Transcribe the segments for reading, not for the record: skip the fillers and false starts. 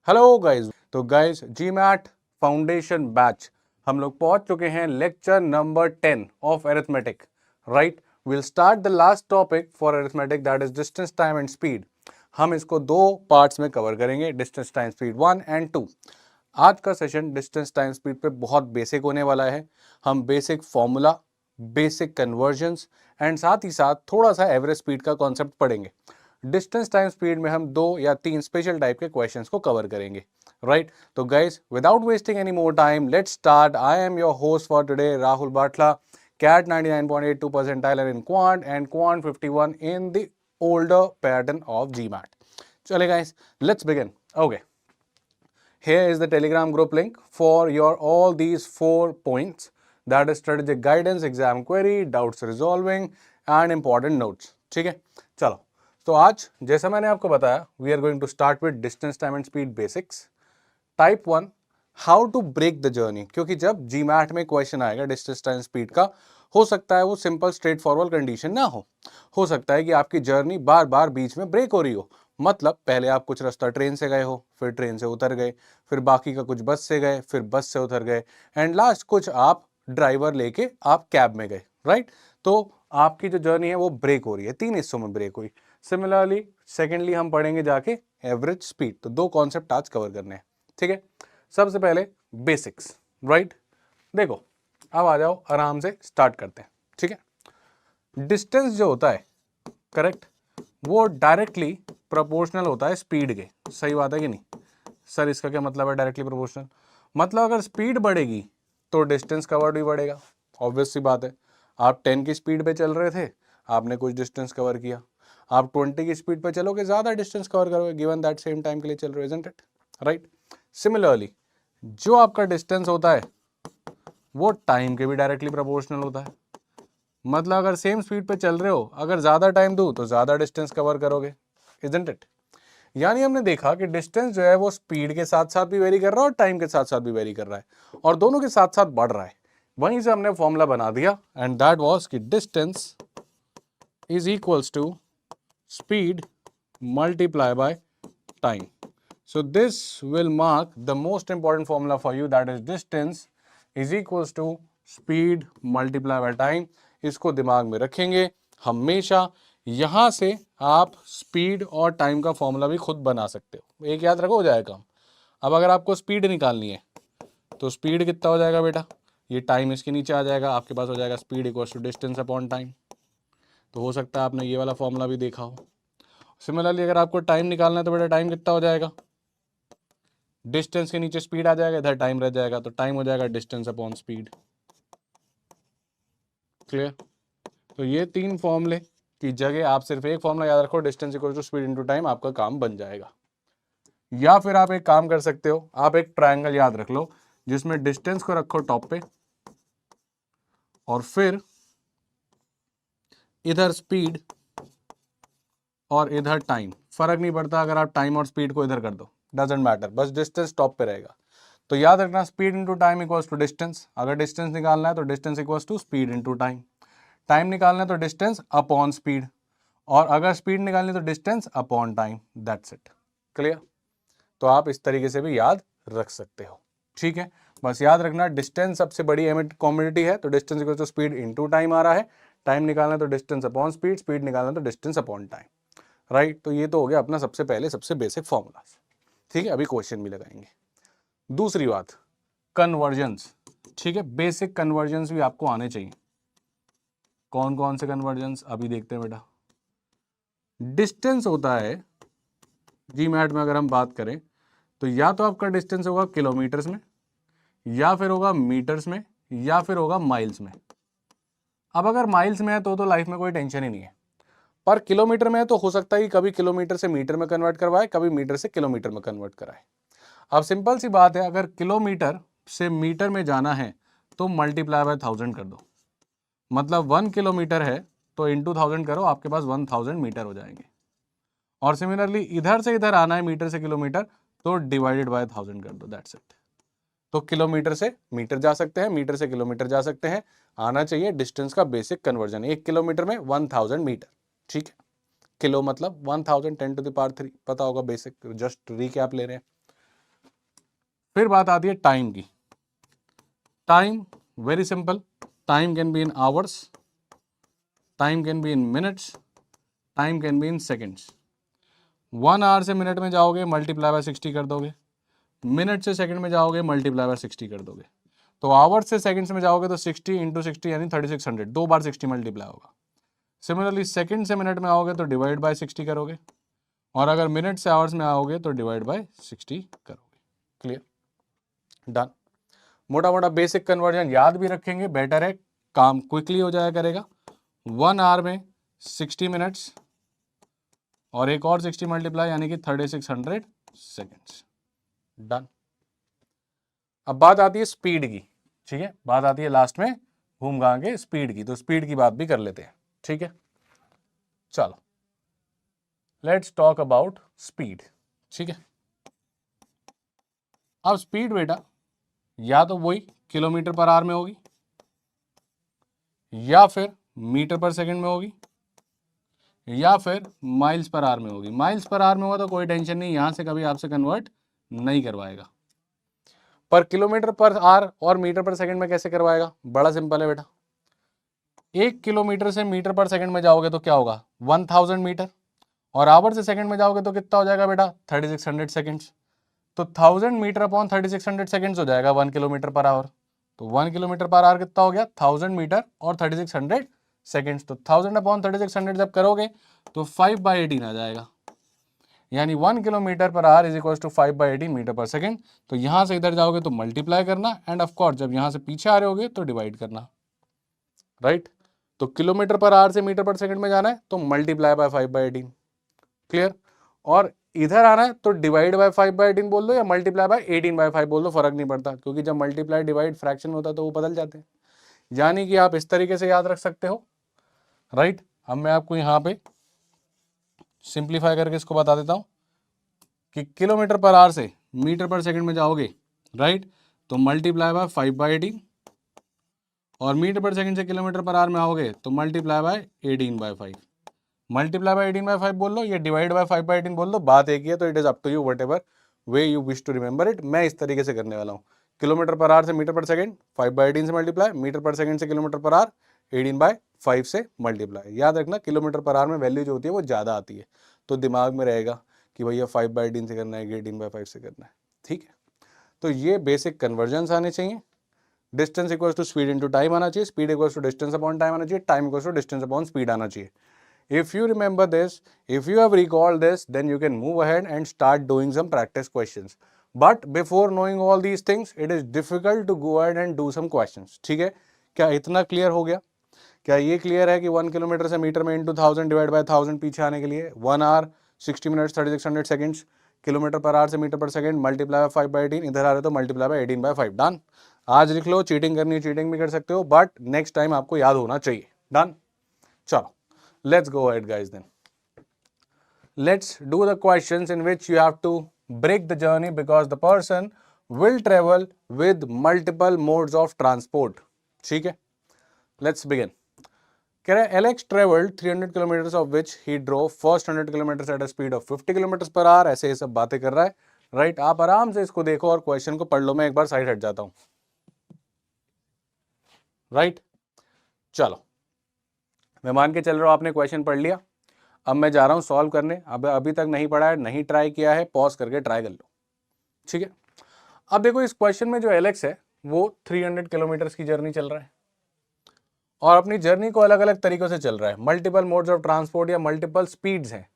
Hello guys. तो guys GMAT foundation batch हम लोग पहुंच चुके हैं lecture number 10 of arithmetic. Right, will start the last topic for arithmetic, that is distance time and speed. हम इसको दो पार्ट्स में कवर करेंगे, डिस्टेंस टाइम स्पीड 1 एंड 2। आज का सेशन डिस्टेंस टाइम स्पीड पे बहुत बेसिक होने वाला है। हम basic formula, basic convergence and साथ ही साथ थोड़ा सा एवरेज स्पीड का कॉन्सेप्ट पढ़ेंगे। डिस्टेंस टाइम स्पीड में हम 2 या 3 स्पेशल टाइप के क्वेश्चंस को कवर करेंगे। राइट, तो guys without wasting any more time let's start. I am your host for today Rahul Batla, CAT 99.82 percentile in quant and quant 51 in the older pattern of GMAT. चले guys, let's begin. Okay, here is the Telegram group link for your all these 4 points, that is strategic guidance, exam query, doubts resolving and important notes. ठीक है, चलो। तो आज जैसा मैंने आपको बताया, we are going to start with distance time and speed basics. Type 1, how to break the journey. क्योंकि जब जीमैट में क्वेश्चन आएगा डिस्टेंस टाइम स्पीड का, हो सकता है वो सिंपल स्ट्रेट फॉरवर्ड कंडीशन ना हो सकता है कि आपकी जर्नी बार बार बीच में ब्रेक हो रही हो। मतलब पहले आप कुछ रास्ता ट्रेन से गए हो, फिर ट्रेन से उतर गए, फिर बाकी का कुछ बस से गए, फिर बस से उतर गए, एंड लास्ट कुछ आप ड्राइवर लेके आप कैब में गए। राइट, तो आपकी जो जर्नी है वो ब्रेक हो रही है, 3 हिस्सों में ब्रेक हुई। सिमिलरली सेकेंडली हम पढ़ेंगे जाके एवरेज स्पीड। तो 2 कॉन्सेप्ट आज कवर करने हैं। ठीक है, सबसे पहले बेसिक्स। राइट, देखो अब आ जाओ, आराम से स्टार्ट करते हैं। ठीक है, डिस्टेंस जो होता है, करेक्ट, वो डायरेक्टली प्रोपोर्शनल होता है स्पीड के। सही बात है कि नहीं सर? इसका क्या मतलब है डायरेक्टली प्रोपोर्शनल? मतलब अगर स्पीड बढ़ेगी तो डिस्टेंस कवर्ड भी बढ़ेगा। ऑब्वियस सी बात है। आप 10 की स्पीड पे चल रहे थे, आपने कुछ डिस्टेंस कवर किया। आप 20 की स्पीड पे चलोगे, ज्यादा डिस्टेंस कवर करोगे, गिवन दैट सेम टाइम के लिए चल रहे हो, इजंट इट? राइट, सिमिलरली जो आपका डिस्टेंस होता है वो टाइम के भी डायरेक्टली प्रोपोर्शनल होता है। मतलब अगर सेम स्पीड पे चल रहे हो, अगर ज्यादा टाइम दूं तो ज्यादा डिस्टेंस कवर करोगे, इजंट इट? यानी हमने देखा कि डिस्टेंस जो है वो स्पीड के साथ साथ भी वेरी कर रहा है और टाइम के साथ साथ भी वेरी कर रहा है, और दोनों के साथ साथ बढ़ रहा है। वहीं से हमने फॉर्मूला बना दिया, एंड दैट वाज कि distance is equals to speed multiply by time. So this will mark the most important formula for you, that is distance is equals to speed multiply by time। इसको दिमाग में रखेंगे हमेशा। यहां से आप speed और टाइम का फॉर्मूला भी खुद बना सकते हो, एक याद रखो, हो जाएगा काम। अब अगर आपको स्पीड निकालनी है तो स्पीड कितना हो जाएगा बेटा, ये टाइम इसके नीचे आ जाएगा, आपके पास हो जाएगा speed equals to distance upon time. तो हो सकता है आपने ये वाला फॉर्मूला भी देखा हो। सिमिलरली अगर आपको टाइम निकालना है तो बेटा टाइम कितना हो जाएगा, डिस्टेंस के नीचे स्पीड आ जाएगा, इधर टाइम रह जाएगा, तो टाइम हो जाएगा डिस्टेंस अपॉन स्पीड। क्लियर? तो ये 3 फॉर्मूले की जगह आप सिर्फ एक फॉर्मूला याद रखो, distance equal to speed into time, आपका काम बन जाएगा। या फिर आप एक काम कर सकते हो, आप एक ट्रायंगल याद रख लो जिसमें डिस्टेंस को रखो टॉप पे और फिर इधर स्पीड और इधर टाइम। फर्क नहीं पड़ता अगर आप टाइम और स्पीड को इधर कर दो, डजेंट मैटर, बस डिस्टेंस टॉप पे रहेगा। तो याद रखना speed into time equals to distance. अगर डिस्टेंस निकालना है तो distance equals to speed into time. Time निकालना है तो डिस्टेंस अपॉन स्पीड, और अगर स्पीड निकालनी तो distance upon time. That's it. Clear? तो आप इस तरीके से भी याद रख सकते हो। ठीक है, बस याद रखना डिस्टेंस सबसे बड़ी कॉम्बिनिटी है, तो distance equals to speed into time आ रहा है। टाइम निकालना तो डिस्टेंस अपॉन स्पीड, स्पीड निकालना तो डिस्टेंस अपॉन टाइम। राइट, तो ये तो हो गया अपना सबसे पहले सबसे बेसिक फॉर्मूला। ठीक है, अभी क्वेश्चन भी लगाएंगे। दूसरी बात, कन्वर्जन्स। ठीक है, बेसिक कन्वर्जन्स भी आपको आने चाहिए। कौन कौन से कन्वर्जन्स अभी देखते हैं बेटा। डिस्टेंस होता है जीमैट में, अगर हम बात करें तो या तो आपका डिस्टेंस होगा किलोमीटर्स में, या फिर होगा मीटर्स में, या फिर होगा माइल्स में। अब अगर माइल्स में है तो लाइफ में कोई टेंशन ही नहीं है, पर किलोमीटर में है तो हो सकता है कि कभी किलोमीटर से मीटर में कन्वर्ट करवाए, कभी मीटर से किलोमीटर में कन्वर्ट कराए। अब सिंपल सी बात है, अगर किलोमीटर से मीटर में जाना है तो मल्टीप्लाई बाय 1000 कर दो। मतलब 1 किलोमीटर है तो इंटू 1000 करो, आपके पास 1000 मीटर हो जाएंगे। और सिमिलरली इधर से इधर आना है मीटर से किलोमीटर, तो डिवाइडेड बाय 1000 कर दो, दैट्स इट। तो किलोमीटर से मीटर जा सकते हैं, मीटर से किलोमीटर जा सकते हैं। आना चाहिए डिस्टेंस का बेसिक कन्वर्जन, 1 किलोमीटर में 1000 मीटर। ठीक है, किलो मतलब 1000 10 टू द पावर 3, पता होगा बेसिक, जस्ट रीकैप ले रहे हैं। फिर बात आती है टाइम की। Time very simple, time can be in hours, time can be in minutes, time can be in seconds. 1 hour से मिनट में जाओगे मल्टीप्लाई बाय 60 कर दोगे, मिनट से सेकंड में जाओगे मल्टीप्लाई बाय 60 कर दोगे। तो आवर्स से सेकंड्स में जाओगे तो 60 इंटू 60 यानी 3600, 2 बार 60 मल्टीप्लाई होगा। सिमिलरली सेकंड से मिनट में आओगे तो डिवाइड बाय 60 करोगे, और अगर मिनट से आवर्स में आओगे तो डिवाइड बाय 60 करोगे। Clear, done. मोटा मोटा बेसिक कन्वर्जन याद भी रखेंगे, बेटर है, काम क्विकली हो जाया करेगा। 1 आवर में 60 मिनट्स और एक और 60 मल्टीप्लाई यानी कि 3600 सेकेंड्स। डन। अब बात आती है स्पीड की, ठीक है, बात आती है लास्ट में घूम घाम के स्पीड की, तो स्पीड की बात भी कर लेते हैं, ठीक है। चलो लेट्स टॉक अबाउट स्पीड, ठीक है। अब स्पीड बेटा या तो वही किलोमीटर पर आवर में होगी, या फिर मीटर पर सेकंड में होगी, या फिर माइल्स पर आवर में होगी। माइल्स पर आवर में होगा तो कोई टेंशन नहीं, यहां से कभी आपसे कन्वर्ट नहीं करवाएगा। पर किलोमीटर पर आवर और मीटर पर सेकंड में कैसे करवाएगा? बड़ा सिंपल है बेटा, 1 किलोमीटर से मीटर पर सेकंड में जाओगे तो क्या होगा? 1000 मीटर, और आवर से सेकंड में जाओगे तो कितना हो जाएगा बेटा? 3600 सेकंड्स। तो 1000 मीटर अपॉन 3600 सेकंड्स हो जाएगा 1 किलोमीटर पर आवर। तो 1 किलोमीटर पर आवर कितना हो गया? 1000 मीटर और 3600 सेकंड्स। तो 1000 अपॉन 3600 जब करोगे तो 5/18 आ जाएगा, यानी 1 kilometre per hour is equal to 5/18 metre per second. तो यहां से इधर जाओगे तो मल्टीप्लाई करना, एंड ऑफ कोर्स जब यहां से पीछे आ रहे होगे तो डिवाइड करना, राइट। तो किलोमीटर पर आवर से मीटर पर सेकंड में जाना है तो मल्टीप्लाई बाय 5/18। क्लियर। और इधर आना है तो डिवाइड बाय 5/18 बोल दो या मल्टीप्लाई बाय 18/5 बोल दो, फर्क नहीं पड़ता, क्योंकि जब मल्टीप्लाई डिवाइड फ्रैक्शन में होता है तो वो बदल जाते हैं। यानी कि आप इस तरीके से याद रख सकते हो, राइट। अब मैं आपको यहाँ पे सिंप्लीफाई करके इसको बता देता हूँ कि किलोमीटर पर आवर से मीटर पर सेकंड में जाओगे, राइट, तो मल्टीप्लाई बाय 5/18, और मीटर पर सेकंड से किलोमीटर पर आवर में आओगे तो मल्टीप्लाई बाय 18/5। मल्टीप्लाई बाय 18/5 बोल लो या डिवाइड बाय 5/18 बोल लो, बात एक ही है। तो it is up to you, whatever way you wish to remember it. मैं इस तरीके से करने वाला हूँ, किलोमीटर पर आवर से मीटर पर सेकंड 5/18 से मल्टीप्लाई, मीटर पर सेकंड से किलोमीटर पर आवर 18/5 से मल्टीप्लाई। याद रखना किलोमीटर पर आवर में वैल्यू जो होती है वो ज़्यादा आती है, तो दिमाग में रहेगा कि भैया 5/18 से करना है कि 18/5 से करना है, ठीक है। तो ये बेसिक कन्वर्जन्स आने चाहिए। Distance equals to speed into time आना चाहिए, speed equals to distance upon time आना चाहिए, time equals to distance upon speed आना चाहिए। If you remember this, if you have recalled this, then you can move ahead and start doing some practice questions. But before knowing all these things, it is difficult to go ahead and do some questions. ठीक है, क्या इतना clear हो गया? क्या ये clear है कि 1 किलोमीटर से मीटर में इंटू 1000 डिवाइड बाय 1000 पीछे आने के लिए 1 hour 60 minutes 3600 seconds, kilometre per hour से metre per second multiply by 5/18, इधर आ रहे तो मल्टीप्लाई बाय 18/5। डन। आज लिख लो, चीटिंग करनी है चीटिंग भी कर सकते हो, बट नेक्स्ट टाइम आपको याद होना चाहिए। डन। चलो let's go ahead guys, then let's do the questions in which you have to break the journey, because the person will travel with multiple modes of transport. ठीक है, let's begin. कह रहा है Alex traveled 300 kilometers of which he drove first 100 kilometers at a speed of 50 kilometers per hour. ऐसे ये सब बातें कर रहा है, राइट। आप आराम से इसको देखो और क्वेश्चन को पढ़ लो। मैं एक बार साइड हट जाता हूं, राइट। चलो मैं मान के चल रहा हूं आपने क्वेश्चन पढ़ लिया, अब मैं जा रहा हूं सॉल्व करने। अब अभी तक नहीं पढ़ा है, नहीं ट्राई किया है, पॉज करके ट्राई कर लो, ठीक है। अब देखो इस क्वेश्चन में जो एलेक्स है वो 300 किलोमीटर्स की जर्नी चल रहा है, और अपनी जर्नी को अलग अलग तरीकों से चल रहा है। मल्टीपल मोड्स ऑफ ट्रांसपोर्ट या मल्टीपल स्पीड्स हैं।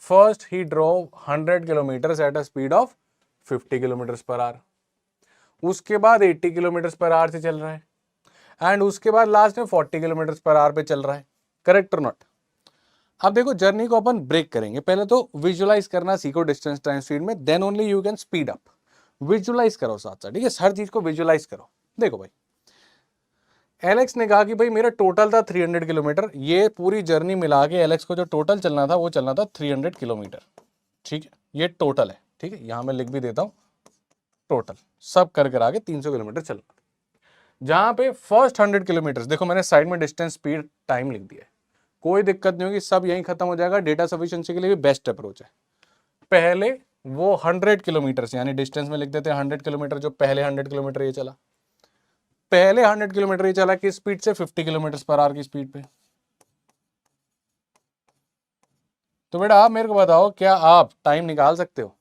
First he drove 100 kilometres eight a speed of 50 kilometres per our, उसके बाद 80 किलोमीटर्स पर आवर से चल रहा है, एंड उसके बाद लास्ट में 40 किलोमीटर्स पर आवर पे चल रहा है। करेक्ट और नॉट? अब देखो जर्नी को अपन ब्रेक करेंगे। पहले तो विजुअलाइज करना सीखो डिस्टेंस टाइम स्पीड में, then only you can speed up. Visualise करो साथ साथ, ठीक है, हर चीज को विजुअलाइज करो। देखो भाई एलेक्स ने कहा कि भाई मेरा टोटल था 300 किलोमीटर, ये पूरी जर्नी मिला के एलेक्स को जो टोटल चलना था वो चलना था 300 किलोमीटर, ठीक है, ये टोटल है, ठीक है। यहां मैं लिख भी देता हूं टोटल, सब कर कर आगे 300 किलोमीटर चलना। जहां पे फर्स्ट 100 किलोमीटर, देखो मैंने साइड में डिस्टेंस स्पीड टाइम लिख दिया है, कोई दिक्कत नहीं होगी, सब यहीं खत्म हो जाएगा। डेटा सफिशिएंसी के लिए भी बेस्ट अप्रोच है। पहले वो 100 किलोमीटर यानी डिस्टेंस में लिख देते हैं 100 किलोमीटर, जो पहले 100 किलोमीटर ये चला, पहले 100 किलोमीटर ये चला किस स्पीड से, 50 किलोमीटर पर आवर की स्पीड पे। तो बेटा आप मेरे को बताओ, क्या आप टाइम निकाल सकते हो?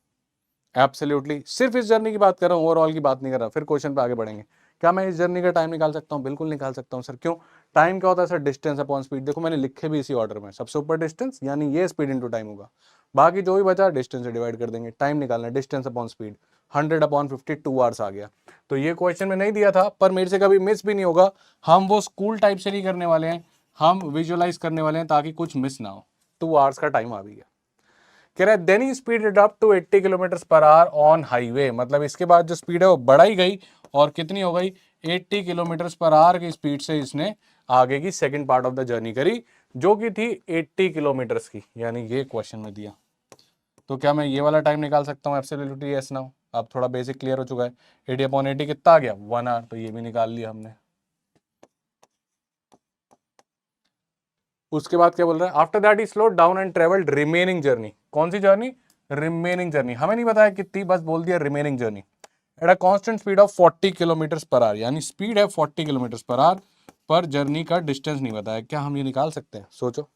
एब्सोल्युटली। सिर्फ इस जर्नी की बात कर रहा हूँ, ओवरऑल की बात नहीं कर रहा। फिर क्वेश्चन पे आगे बढ़ेंगे। क्या मैं इस जर्नी का टाइम निकाल सकता हूँ? बिल्कुल निकाल सकता हूँ सर। क्यों? टाइम क्या होता है सर? Distance upon speed. देखो मैंने लिखे भी इसी ऑर्डर में, सबसे ऊपर डिस्टेंस यानी ये स्पीड इंटू टाइम होगा, बाकी जो भी बचा डिस्टेंस से डिवाइड कर देंगे। टाइम निकालना है, distance upon speed, 100 upon 50, 2 hours आ गया। तो ये क्वेश्चन में नहीं दिया था, पर मेरे से कभी मिस भी नहीं होगा। हम वो स्कूल टाइप से नहीं करने वाले हैं, हम विजुअलाइज करने वाले हैं ताकि कुछ मिस ना हो। 2 आवर्स का टाइम आ भी गया। कह रहा है then he speed up to 80 kilometre per hour on highway. मतलब इसके बाद जो स्पीड है वो बढ़ाई गई और कितनी हो गई, 80 किलोमीटर पर आवर की स्पीड से इसने आगे की second part of the journey करी, जो कि थी 80 किलोमीटर की। यानी ये क्वेश्चन में दिया। तो क्या मैं ये वाला टाइम निकाल सकता हूँ? Absolutely yes now. अब थोड़ा बेसिक क्लियर हो चुका है। 80 अपॉन 80 कितना आ गया? 1 आवर। तो ये भी निकाल लिया हमने। उसके बाद क्या बोल रहा है? After that he slow down and travelled remaining journey. कौन सी जर्नी? Remaining journey. हमें नहीं बताया कितनी, बस बोल दिया remaining journey at a constant speed of 40 kilometre per our. यानी स्पीड है 40 किलोमीटर पर आवर, पर जर्नी का डिस्टेंस नहीं बताया। क्या हम ये निकाल सकते हैं? सोचो।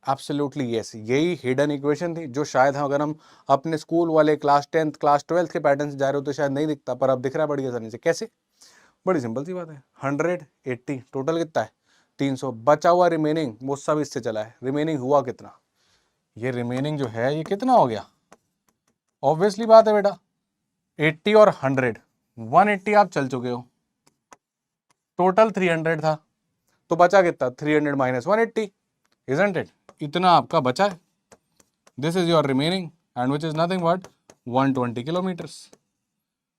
Absolutely yes. यही हिडन इक्वेशन थी जो शायद अगर हम अपने स्कूल वाले क्लास 10th क्लास 12th के पैटर्न से जा रहे हो तो शायद नहीं दिखता, पर अब दिख रहा है बड़ी आसानी से। कैसे? बड़ी सिंपल सी बात है। 180 टोटल कितना है? 300। बचा हुआ रिमेनिंग वो सब इससे चला है। रिमेनिंग हुआ कितना? ये रिमेनिंग जो है ये कितना हो गया? ऑब्वियसली बात है बेटा, 80 और 100, 180 आप चल चुके हो, टोटल 300 था, तो बचा कितना? 300 माइनस 180, इजंट इट? इतना आपका बचा है। This is your remaining and which is nothing but 120 kilometres.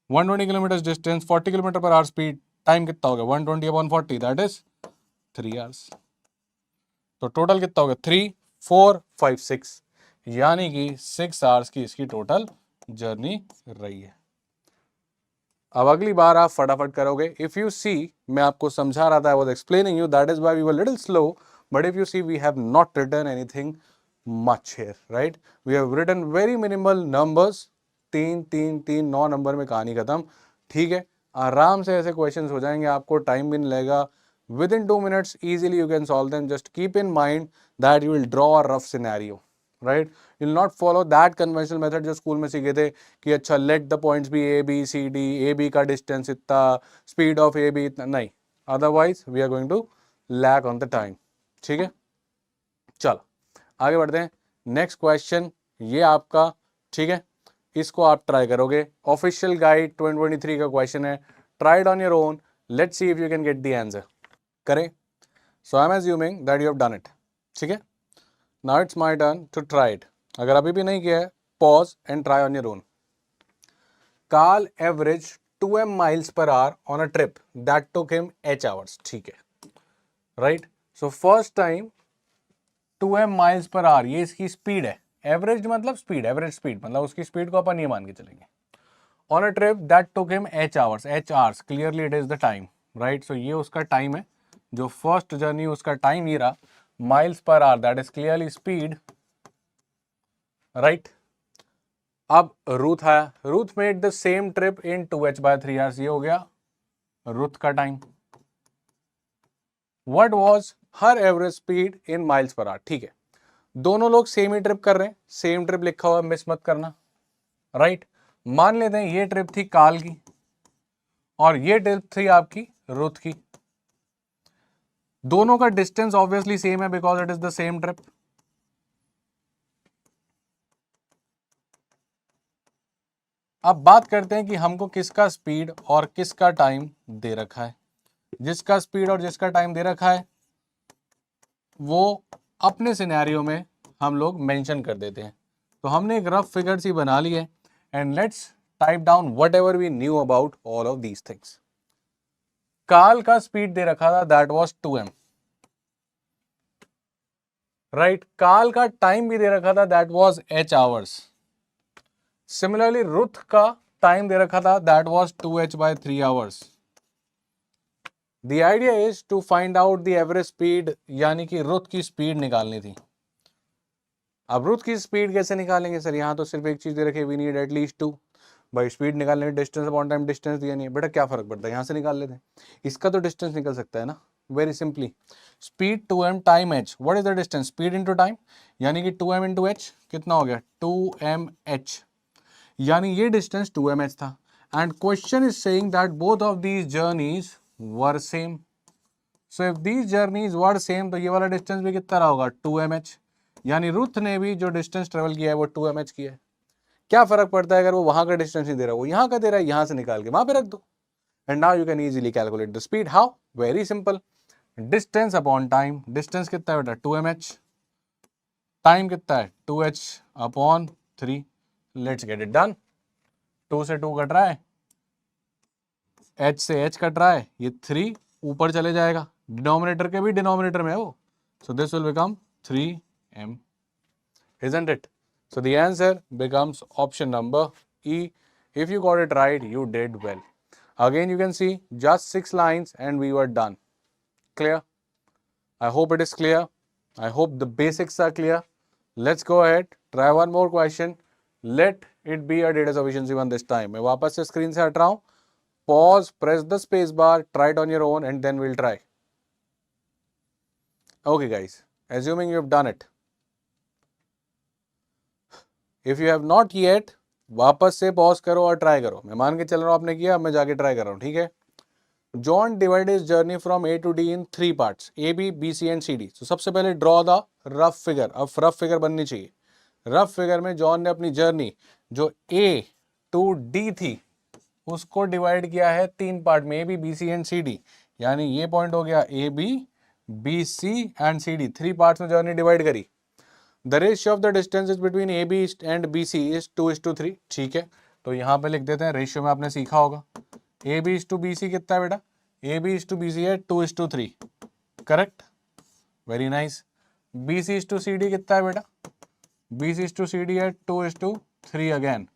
120 kilometre distance, 40 kilometre per our speed, time कितना हो गया? 120 अपॉन 40 दैट इज 3 आवर्स। तो टोटल कितना हो गया? 3 4 5 6, यानी कि 6 आवर्स की इसकी टोटल जर्नी रही है। अब अगली बार आप फटाफट करोगे। इफ यू सी, मैं आपको समझा रहा था, I was explaining you, that is why we were little slow, but if you see we have not written anything much here, right? We have written very minimal numbers. 3 3 3 9 number में कहानी खत्म। ठीक है, आराम से ऐसे क्वेश्चंस हो जाएंगे, आपको टाइम भी नहीं लगेगा। within 2 minutes easily you can solve them. Just keep in mind that you will draw a rough scenario, right? You will not follow that conventional method जो स्कूल में सीखे थे कि अच्छा let the points be a b c d, a b का distance इतना, speed of a b इतना, नहीं, otherwise we are going to lack on the time। ठीक है, चलो आगे बढ़ते हैं। नेक्स्ट क्वेश्चन ये आपका, ठीक है, इसको आप ट्राई करोगे। ऑफिशियल गाइड 2023 का क्वेश्चन है, try it on your own, let's see if you can get the answer. करें? So I am assuming that you have done it. ठीक है, now it's my turn to try it. अगर अभी भी नहीं किया है, pause and try on your own. Carl average 2m miles per hour on a trip that took him h hours। ठीक है, right? So first time 2m miles per hour, ये इसकी स्पीड है। एवरेज मतलब स्पीड, एवरेज स्पीड मतलब उसकी speed को अपन ये मान के चलेंगे। On a trip that took him h hours, h hours clearly it is the time, right? So ये उसका टाइम है, जो फर्स्ट जर्नी उसका टाइम ये रहा। Miles per hour that is clearly speed, right? अब रूथ आया, Ruth made the same trip in 2h/3 hours। ये हो गया रूथ का time. What was her average speed in miles per hour? ठीक है, दोनों लोग सेम ही ट्रिप कर रहे हैं, सेम ट्रिप लिखा हुआ मिस मत करना, राइट? मान लेते हैं ये ट्रिप थी कार्ल की और ये ट्रिप थी आपकी रूथ की। दोनों का डिस्टेंस ऑब्वियसली सेम है because it is the same trip. अब बात करते हैं कि हमको किसका स्पीड और किसका टाइम दे रखा है। जिसका स्पीड और जिसका टाइम दे रखा है वो अपने सिनेरियो में हम लोग मेंशन कर देते हैं। तो हमने एक रफ फिगर सी बना ली है and let's type down whatever we knew about all of these things. Carl का स्पीड दे रखा था that was 2m, right? Carl का टाइम भी दे रखा था that was h hours। Similarly Ruth का टाइम दे रखा था that was 2h/3 hours। The idea is to find out the average speed, यानी कि रुथ की स्पीड निकालनी थी। अब रुथ की स्पीड कैसे निकालेंगे सर? यहाँ तो सिर्फ एक चीज दे रखी, वी नीड एटलीस्ट 2। भाई स्पीड निकालने में डिस्टेंस अपॉन टाइम डिस्टेंस दिया नहीं है बेटा, क्या फर्क पड़ता है, यहाँ से निकाल लेते हैं। इसका तो डिस्टेंस निकल सकता है ना, very simply. Speed 2m time h, what is the distance? Speed into time, यानी कि 2m इंटू h कितना हो गया? 2mh, यानी ये डिस्टेंस 2mh था। And question is saying that both of these journeys were same. So if these journeys were same, तो ये वाला डिस्टेंस भी कितना रहा होगा? 2mh, यानी रुथ ने भी जो डिस्टेंस ट्रेवल किया है वो 2mh किया है। क्या फर्क पड़ता है अगर वो वहां का डिस्टेंस नहीं दे रहा, वो यहाँ का दे रहा है, यहां से निकाल के वहां पे रख दो। And now you can easily calculate the speed. How? Very simple, distance upon time. Distance कितना है बेटा? 2mh। टाइम कितना है? 2h upon 3। Let's get it done. 2 से 2 कट रहा है, h से h कट रहा है, ये 3 ऊपर चले जाएगा, डिनोमिनेटर के भी डिनोमिनेटर में है वो, so this will become 3m, isn't it? So the answer becomes option number E. If you got it right, you did well. Again, you can see just 6 lines and we were done. Clear? I hope it is clear. I hope the basics are clear. Let's go ahead, try one more question. Let it be a data sufficiency one this time. मैं वापस से screen से हट रहा हूँ. Pause, press the space bar, try it on your own and then we'll try. Okay guys, assuming you have done it. If you have not yet, वापस से pause करो और ट्राई करो। मैं मान के चल रहा हूँ आपने किया, अब मैं जाके ट्राई कर रहा हूँ, ठीक है। John divide his journey from A to D in 3 parts, A B B C and C D. तो सबसे पहले ड्रॉ द रफ फिगर। अब रफ फिगर बननी चाहिए। रफ फिगर में जॉन ने अपनी जर्नी जो ए टू डी थी उसको डिवाइड किया है 3 पार्ट में, A B B C and C D. यानी ये पॉइंट हो गया A B C and C D, 3 parts में जर्नी डिवाइड करी। The ratio of the distances between AB and BC is 2:3। ठीक है, तो यहाँ पे लिख देते हैं, रेशियो में आपने सीखा होगा। AB is to BC कितना है बेटा? AB is to BC है 2:3, correct, very nice. BC is to CD कितना है बेटा? BC is to CD है 2:3 अगेन।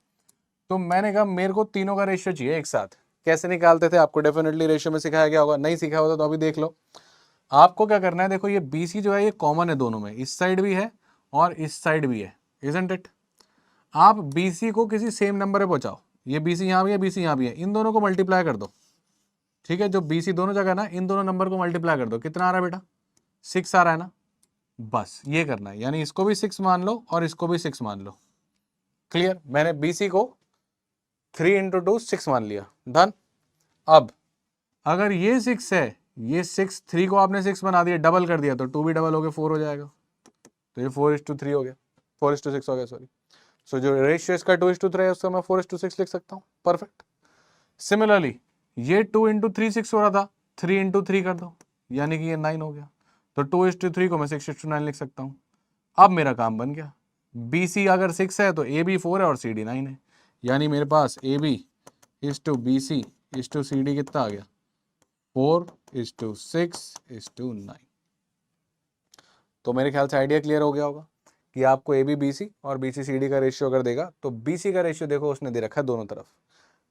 तो मैंने कहा मेरे को तीनों का रेशियो चाहिए एक साथ। कैसे निकालते थे? आपको डेफिनेटली रेशियो में सिखाया गया होगा, नहीं सीखा होगा तो अभी देख लो। आपको क्या करना है, देखो ये BC जो है ये कॉमन है दोनों में, इस साइड भी है और इस साइड भी है, isn't it? आप BC को किसी सेम नंबर पे पहुंचाओ, ये BC यहाँ भी है, BC यहाँ भी है, इन दोनों को मल्टीप्लाई कर दो, ठीक है। जो BC दोनों जगह ना, इन दोनों नंबर को मल्टीप्लाई कर दो, कितना आ रहा है बेटा? 6 आ रहा है ना, बस ये करना है। यानी इसको भी 6 मान लो और इसको भी 6 मान लो। क्लियर? मैंने BC को 3 × 2 6 मान लिया, डन। अब अगर ये 6 है, ये 6, 3 को आपने 6 बना दिया, डबल कर दिया, तो 2 भी डबल हो गया 4 हो जाएगा, तो ये 4:3 हो गया, 4:6 हो गया, सॉरी। सो जो रेशियो इसका 2:3 है उसको मैं 4:6 लिख सकता हूँ, परफेक्ट। सिमिलरली ये 2 × 3 6 हो रहा था, 3 × 3 कर दो, यानी कि ये 9 हो गया, तो 2:3 को मैं 6:9 लिख सकता हूँ। अब मेरा काम बन गया। BC अगर 6 है तो AB 4 है और CD 9 है, यानी मेरे पास AB = BC = CD कितना आ गया? 4:6:9। तो मेरे ख्याल से आइडिया क्लियर हो गया होगा कि आपको AB BC और BC CD का रेशियो अगर देगा तो BC का रेशियो देखो उसने दे रखा है दोनों तरफ।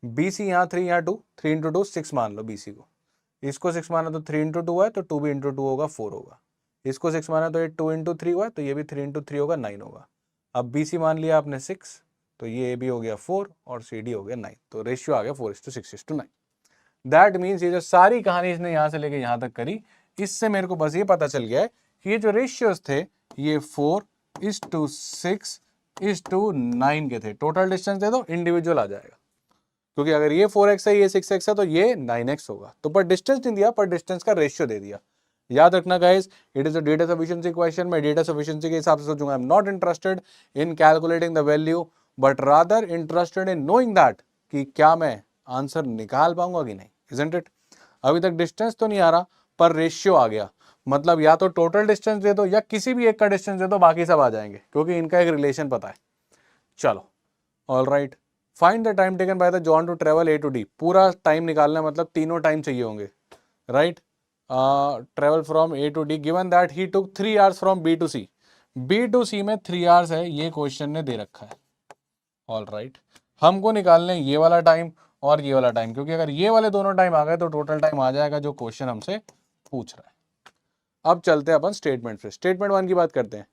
BC यहाँ 3 यहाँ 2, 3 × 2 6 मान लो BC को, इसको 6 माना तो 3 × 2 है तो 2 भी × 2 होगा 4 होगा, इसको 6 माना तो ये 2 × 3 हुआ तो ये भी 3 × 3 होगा 9 होगा। अब BC मान लिया आपने 6, तो ये AB हो गया 4 और CD हो गया 9, तो रेशियो आ गया 4:6:9। दैट मीन्स ये जो सारी कहानी इसने यहाँ से लेके यहाँ तक करी, इससे मेरे को बस ये पता चल गया है कि ये जो रेशियोज थे ये 4:6:9 के थे। टोटल डिस्टेंस दे दो, इंडिविजुअल आ जाएगा, क्योंकि अगर ये 4x है ये 6x है तो ये 9x होगा। तो पर डिस्टेंस नहीं दिया, पर डिस्टेंस का रेशियो दे दिया। याद रखना guys, it is a data sufficiency question. मैं डेटा सफिशिएंसी के हिसाब से सोचूंगा। I am not interested in calculating the value, but rather interested in knowing that कि क्या मैं आंसर निकाल पाऊंगा कि नहीं, इजंट इट? अभी तक डिस्टेंस तो नहीं आ रहा, पर रेशियो आ गया। मतलब या तो टोटल डिस्टेंस दे दो या किसी भी एक का डिस्टेंस दे दो, बाकी सब आ जाएंगे, क्योंकि इनका एक रिलेशन पता है। चलो, all right. Find the time taken by the John to travel A to D। पूरा टाइम निकालना है, मतलब तीनों टाइम चाहिए होंगे, right. Travel from A to D given that he took 3 hours from B to C। B to C में 3 hours है, ये क्वेश्चन ने दे रखा है। ऑल राइट, हमको निकालने ये वाला टाइम और ये वाला टाइम, क्योंकि अगर ये वाले दोनों टाइम आ गए तो टोटल टाइम आ जाएगा जो क्वेश्चन हमसे पूछ रहा है। अब चलते हैं अपन स्टेटमेंट पे। स्टेटमेंट 1 की बात करते हैं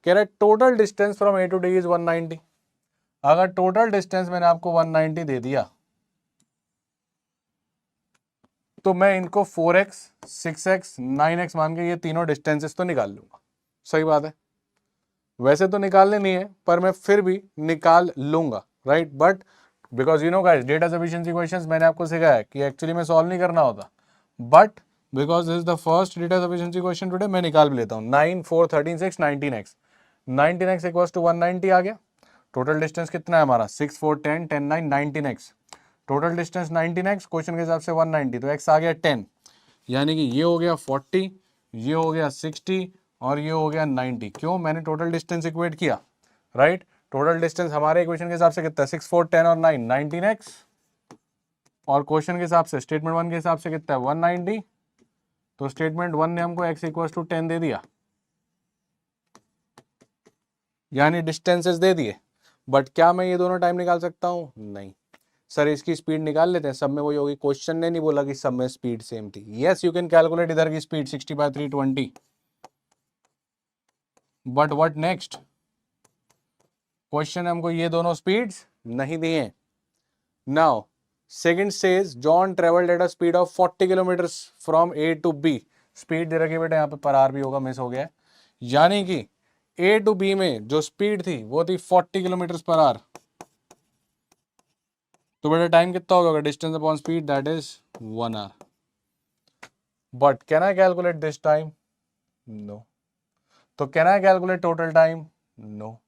कह रहा है total distance from A to D is 190। अगर टोटल डिस्टेंस मैंने आपको 190 दे दिया तो मैं इनको 4x 6x 9x मान के ये तीनों डिस्टेंसेस तो निकाल लूंगा। सही बात है, वैसे तो निकालने नहीं है पर मैं फिर भी निकाल लूंगा, right. But because you know guys data sufficiency questions मैंने आपको सिखाया है कि एक्चुअली में सॉल्व नहीं करना होता, but because this is the first data sufficiency question today मैं निकाल भी लेता हूँ। 9 4 13 6 19x 19x इक्वल्स टू 190 आ गया। टोटल डिस्टेंस कितना है हमारा 6 4 10 10 9 19x। Total distance 19x question के हिसाब से 190 तो x आ गया 10, यानी कि ये हो गया 40, ये हो गया 60 और ये हो गया 90। क्यों? मैंने टोटल डिस्टेंस इक्वेट किया, राइट। टोटल डिस्टेंस हमारे इक्वेशन के हिसाब से कितना है 6 4 10 और 9 19x और क्वेश्चन के हिसाब से स्टेटमेंट 1 के हिसाब से कितना है 190। तो स्टेटमेंट 1 ने हमको x इक्वल टू 10 दे दिया, यानी डिस्टेंसेस दे दिए। बट क्या मैं ये दोनों टाइम निकाल सकता हूँ? नहीं। सर इसकी स्पीड निकाल लेते हैं, सब में वही होगी। क्वेश्चन ने नहीं बोला कि सब में स्पीड सेम थी। यस यू कैन कैलकुलेट इधर की speed 60/320, but what next? Question हमको ये दोनों स्पीड्स नहीं दिए। Now second says John travelled at a speed of 40 kilometre from A to B. Speed दे रखी बेटा, यहाँ पे पर आर भी होगा, मिस हो गया है। यानी कि ए टू बी में जो स्पीड थी वो थी 40 किलोमीटर पर आवर। तो बेटा टाइम कितना होगा? Distance upon speed that is 1 hour. But can I calculate this time? No. तो can I calculate total time? No.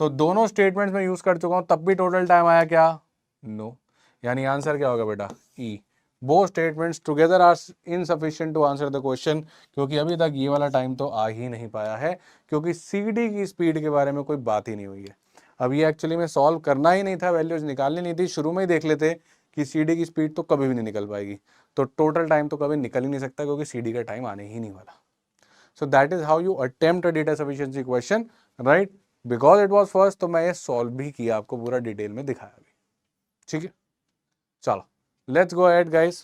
तो दोनों स्टेटमेंट्स में यूज कर चुका हूं तब भी टोटल टाइम आया क्या? नो। यानी आंसर क्या होगा बेटा? E. Both statements together are insufficient to answer the question, क्योंकि अभी तक ये वाला टाइम तो आ ही नहीं पाया है, क्योंकि सीडी की स्पीड के बारे में कोई बात ही नहीं हुई है। अब ये एक्चुअली में सॉल्व करना ही नहीं था, वैल्यूज निकालनी नहीं थी, शुरू में ही देख लेते कि सीडी की स्पीड तो कभी भी नहीं निकल पाएगी, तो टोटल टाइम तो कभी निकल ही नहीं सकता, क्योंकि सीडी का टाइम आने ही नहीं वाला। So that is how you attempt a data sufficiency question, right? Because it was first, तो मैं ये सॉल्व भी किया, आपको पूरा डिटेल में दिखाया भी। ठीक है, चलो let's go ahead guys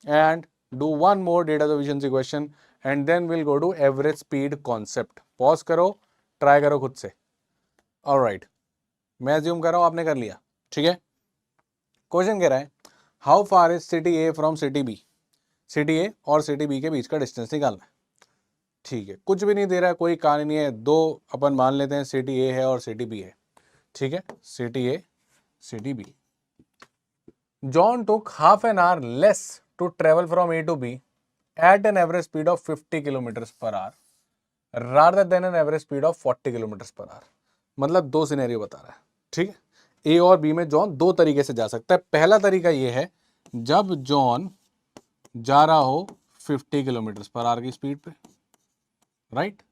and do one more data sufficiency question and then we'll go to average speed concept. Pause करो, ट्राई करो खुद से। ऑलराइट, मैं अज्यूम कर रहा हूं आपने कर लिया। ठीक है, क्वेश्चन कह रहा है how far is city A from city B. City A और सिटी बी के बीच का डिस्टेंस निकालना है। ठीक है, कुछ भी नहीं दे रहा है, कोई कहानी नहीं है, दो अपन मान लेते हैं सिटी ए है और सिटी बी है। ठीक है, city A city B. John took half an hour less to travel from A to B at an average speed of 50 kilometre per hour rather than an average speed of 40 kilometre per hour. मतलब दो scenario बता रहा है। ठीक है, ए और B में John दो तरीके से जा सकता है। पहला तरीका ये है जब जॉन जा रहा हो 50 किलोमीटर पर आवर की स्पीड पे, राइट।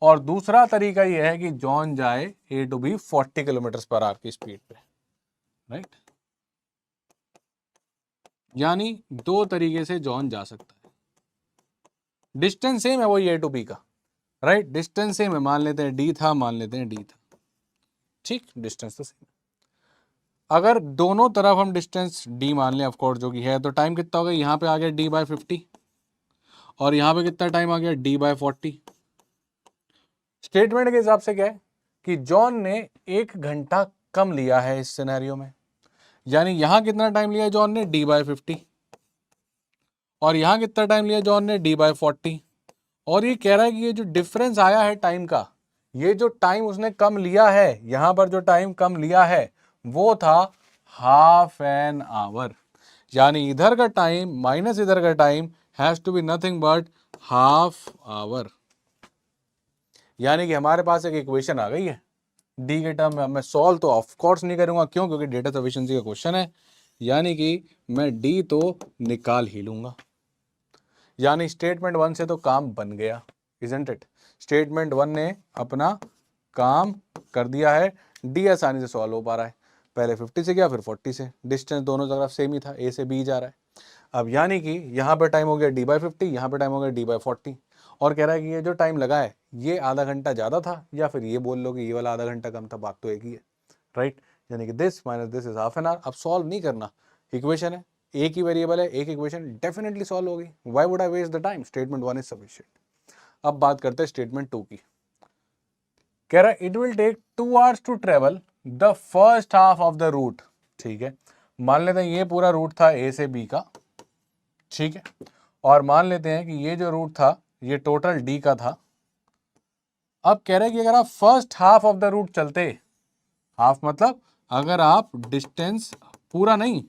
और दूसरा तरीका यह है कि जॉन जाए A to B 40 kilometre per hour की स्पीड पे, राइट। यानी दो तरीके से जॉन जा सकता है। डिस्टेंस सेम है वही ए टू बी का, राइट। डिस्टेंस सेम है, मान लेते हैं डी था, मान लेते हैं डी था। ठीक, डिस्टेंस तो सेम है। अगर दोनों तरफ हम डिस्टेंस डी मान लें, ऑफकोर्स जो कि है, तो टाइम कितना हो गया? यहां पे आ गया डी बाय 50 और यहां पे कितना टाइम आ गया? D by 40। स्टेटमेंट के हिसाब से क्या है कि जॉन ने 1 घंटा कम लिया है इस सिनेरियो में। यानी यहां कितना टाइम लिया जॉन ने? D by 50। और यहां कितना टाइम लिया जॉन ने? D by 40। और ये कह रहा है कि ये जो डिफरेंस आया है टाइम का, ये जो टाइम उसने कम लिया है, यहां पर जो टाइम कम लिया है वो था हाफ एन आवर। यानी इधर का टाइम माइनस इधर का time has to be nothing but half hour. यानी कि हमारे पास एक इक्वेशन आ गई है डी के टर्म में। मैं सॉल्व तो ऑफ कोर्स नहीं करूंगा, क्यों? क्योंकि डेटा सफिशिएंसी का क्वेश्चन है। यानी कि मैं डी तो निकाल ही लूंगा। यानी स्टेटमेंट 1 से तो काम बन गया, इजंट इट। स्टेटमेंट 1 ने अपना काम कर दिया है, डी आसानी से सॉल्व हो पा रहा है। पहले 50 से गया, फिर 40 से। डिस्टेंस दोनों तरफ सेम ही था, ए से बी जा रहा है। अब यानी कि यहाँ पे टाइम हो गया डी बाय 50, यहाँ पे टाइम हो गया डी बाय 40। और कह रहा है कि ये जो टाइम लगा है ये आधा घंटा ज़्यादा था, या फिर ये बोल लो कि ये वाला आधा घंटा कम था, बात तो एक ही है, राइट। यानी कि this minus this is half an hour. अब सॉल्व नहीं करना, इक्वेशन है, एक ही वेरिएबल है, एक इक्वेशन डेफिनेटली सॉल्व होगी। Why would I waste the time? Statement 1 is sufficient. अब बात करते हैं स्टेटमेंट 2 की। कह रहा है it will take 2 hours to travel the first half of the route. ठीक है, मान लेते हैं ये पूरा रूट था ए से बी का, ठीक है, और मान लेते हैं कि ये जो रूट था ये टोटल डी का था। अब कह रहे हैं कि अगर आप first half of the route चलते, हाफ मतलब अगर आप डिस्टेंस पूरा नहीं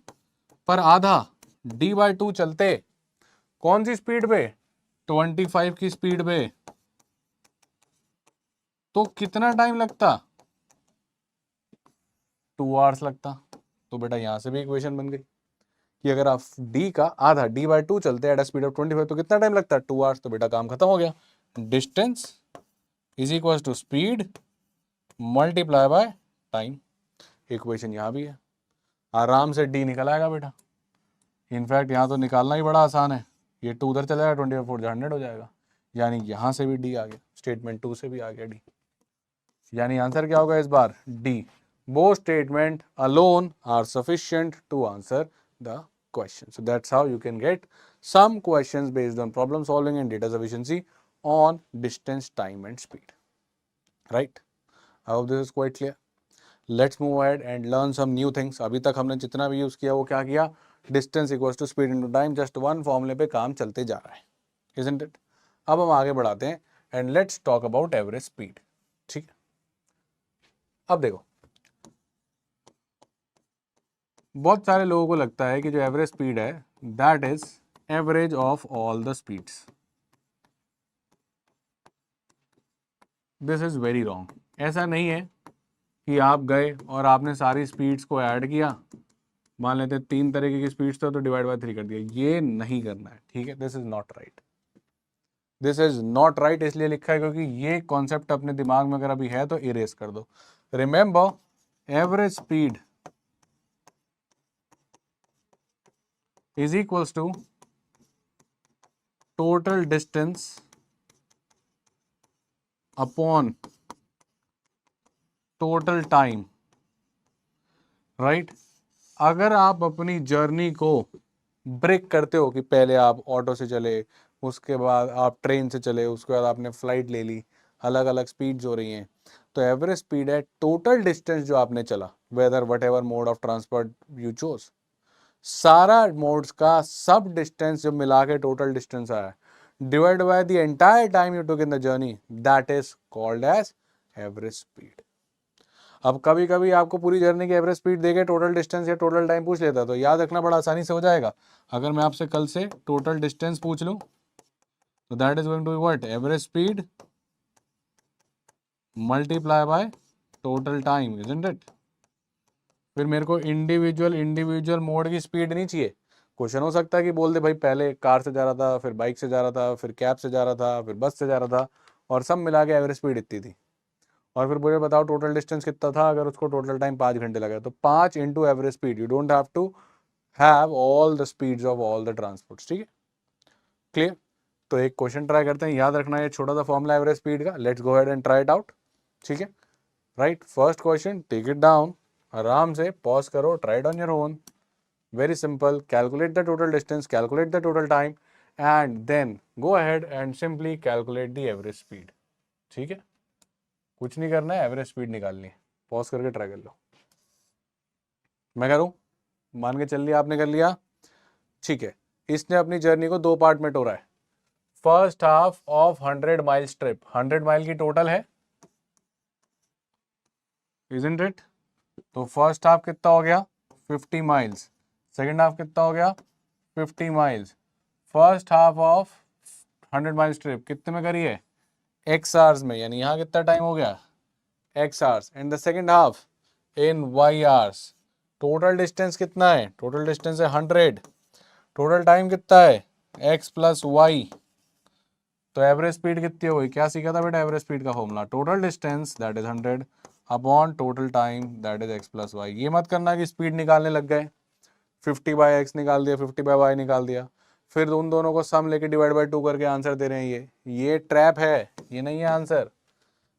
पर आधा d/2 चलते, कौन सी स्पीड पे, 25 की स्पीड पे, तो कितना टाइम लगता, 2 hours लगता। तो बेटा यहां से भी इक्वेशन बन गई कि अगर आप d का आधा d/2 चलते एट स्पीड ऑफ 25 तो कितना टाइम लगता है, 2 hours। तो बेटा काम खत्म हो गया, distance is equal to speed multiply by time. Equation यहां भी है, आराम से d निकल आएगा बेटा। इनफैक्ट यहाँ तो निकालना ही बड़ा आसान है, ये 2 उधर चला जाएगा, 24 4 100 हो जाएगा, यानी यहाँ से भी d आ गया, स्टेटमेंट 2 से भी आ गया d, यानी आंसर क्या होगा इस बार, d। Both statement alone are sufficient to answer the question. So that's how you can get some questions based on problem solving and data sufficiency on distance, time and speed. Right? I hope this is quite clear. Let's move ahead and learn some new things. अभी तक हमने जितना भी use किया वो क्या किया, distance equals to speed into time, just one फॉर्मूले पे काम चलते जा रहा है, isn't it? अब हम आगे बढ़ाते हैं and let's talk about average speed. ठीक है, अब देखो बहुत सारे लोगों को लगता है कि जो एवरेज स्पीड है that is average of all the speeds. This is very wrong. ऐसा नहीं है कि आप गए और आपने सारी स्पीड्स को ऐड किया, मान लेते हैं 3 तरीके की स्पीड्स तो डिवाइड बाय 3 कर दिया, ये नहीं करना है। ठीक है, this is not right, this is not right. इसलिए लिखा है क्योंकि ये कॉन्सेप्ट अपने दिमाग में अगर अभी है तो इरेज कर दो। Remember, average speed is equals to total distance upon total time, right. अगर आप अपनी जर्नी को ब्रेक करते हो कि पहले आप ऑटो से चले, उसके बाद आप ट्रेन से चले, उसके बाद आपने फ्लाइट ले ली, अलग अलग स्पीड्स हो रही हैं, तो एवरेज स्पीड है टोटल डिस्टेंस जो आपने चला, whether what ever mode of transport you chose, सारा मोड्स का सब डिस्टेंस जो मिला के टोटल डिस्टेंस आया divide by the entire time you took in the journey, that is called as average speed. अब कभी कभी आपको पूरी जर्नी की एवरेज स्पीड देके टोटल डिस्टेंस या टोटल टाइम पूछ लेता, तो याद रखना बड़ा आसानी से हो जाएगा। अगर मैं आपसे कल से टोटल डिस्टेंस पूछ लूं तो that is going to be what, average speed multiply by total time, isn't it. फिर मेरे को इंडिविजुअल मोड की स्पीड नहीं चाहिए। क्वेश्चन हो सकता है कि बोल दे भाई पहले कार से जा रहा था, फिर बाइक से जा रहा था, फिर कैब से जा रहा था, फिर बस से जा रहा था, और सब मिला के एवरेज स्पीड इतनी थी, और फिर मुझे बताओ टोटल डिस्टेंस कितना था, अगर उसको टोटल टाइम 5 घंटे लगा, तो 5 into average speed. You don't have to have all the speeds of all the transports. ठीक है, क्लियर। तो एक क्वेश्चन ट्राई करते हैं, याद रखना है छोटा सा फॉर्मूला एवरेज स्पीड का। Let's go ahead and try it out. ठीक है, right, first question, take it down, आराम से पॉज करो, try it on your own. Very simple, calculate the total distance, calculate the total time, and then go ahead and simply calculate the average speed. ठीक है, कुछ नहीं करना है, average speed निकालनी है। पॉज करके ट्राई कर लो, मैं करूं, मान के चल लिया आपने, कर लिया। ठीक है, इसने अपनी जर्नी को 2 पार्ट में तोड़ा है। First half of 100 miles trip, 100 mile की टोटल है, इजंट इट। तो फर्स्ट हाफ कितना हो गया, 50 माइल्स, सेकेंड हाफ कितना हो गया, 50 miles. First half of 100 miles trip कितने में करी है, x आवर्स में, यानी यहाँ कितना टाइम हो गया, x hours, and the second half in y hours. Total distance कितना है, टोटल डिस्टेंस है 100, टोटल टाइम कितना है, x प्लस वाई। तो एवरेज स्पीड कितनी हो गई, क्या सीखा था बेटा एवरेज स्पीड का formula, total distance that is 100 upon total time that is x plus y. ये मत करना कि स्पीड निकालने लग गए, 50 बाय एक्स निकाल दिया, 50 बाय वाई निकाल दिया, फिर उन दोनों को सम लेके डिवाइड बाय 2 करके आंसर दे रहे हैं। ये ट्रैप है, ये नहीं है answer.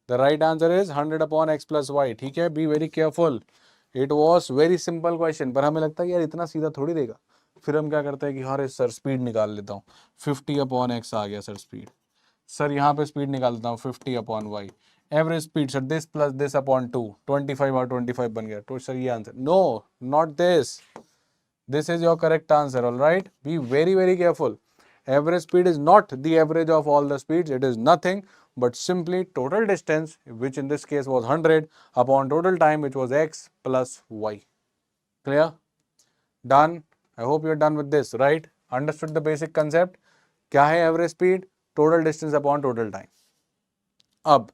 The right answer is 100 upon x plus y. ठीक है, be very careful, it was very simple question, पर हमें लगता है यार इतना सीधा थोड़ी देगा। फिर हम क्या करते हैं कि अरे सर स्पीड निकाल लेता हूँ, 50 अपॉन एक्स आ गया सर स्पीड, सर यहाँ पे स्पीड निकाल देता हूँ 50 upon y, average speed sir this plus this upon 2, 25 और 25 बन गया। तो सर ये आंसर, no not this, this is your correct answer. All right, be very careful. Average speed is not the average of all the speeds. It is nothing but simply total distance, which in this case was 100 upon total time, which was x plus y. Clear? Done? I hope you're done with this, right? Understood the basic concept? क्या है average speed? Total distance upon total time. अब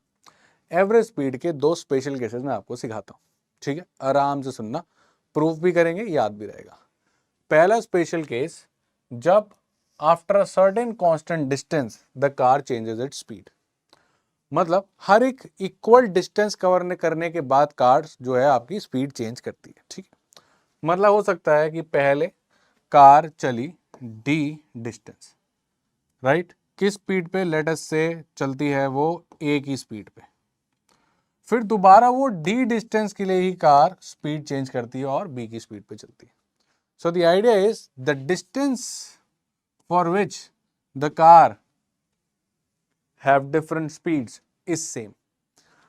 average speed के दो special cases मैं आपको सिखाता हूं, ठीक है? आराम से सुनना, प्रूफ भी करेंगे, याद भी रहेगा। पहला स्पेशल केस, जब after a certain constant distance the car changes its speed, मतलब हर एक इक्वल डिस्टेंस कवर करने के बाद कार जो है आपकी स्पीड चेंज करती है, ठीक है? मतलब हो सकता है कि पहले कार चली डी डिस्टेंस, राइट? किस स्पीड पे? लेट अस से चलती है वो ए की स्पीड पे, फिर दोबारा वो डी डिस्टेंस के लिए ही कार स्पीड चेंज करती है और बी की स्पीड पे चलती है। So the idea is the distance for which the car have different speeds is same.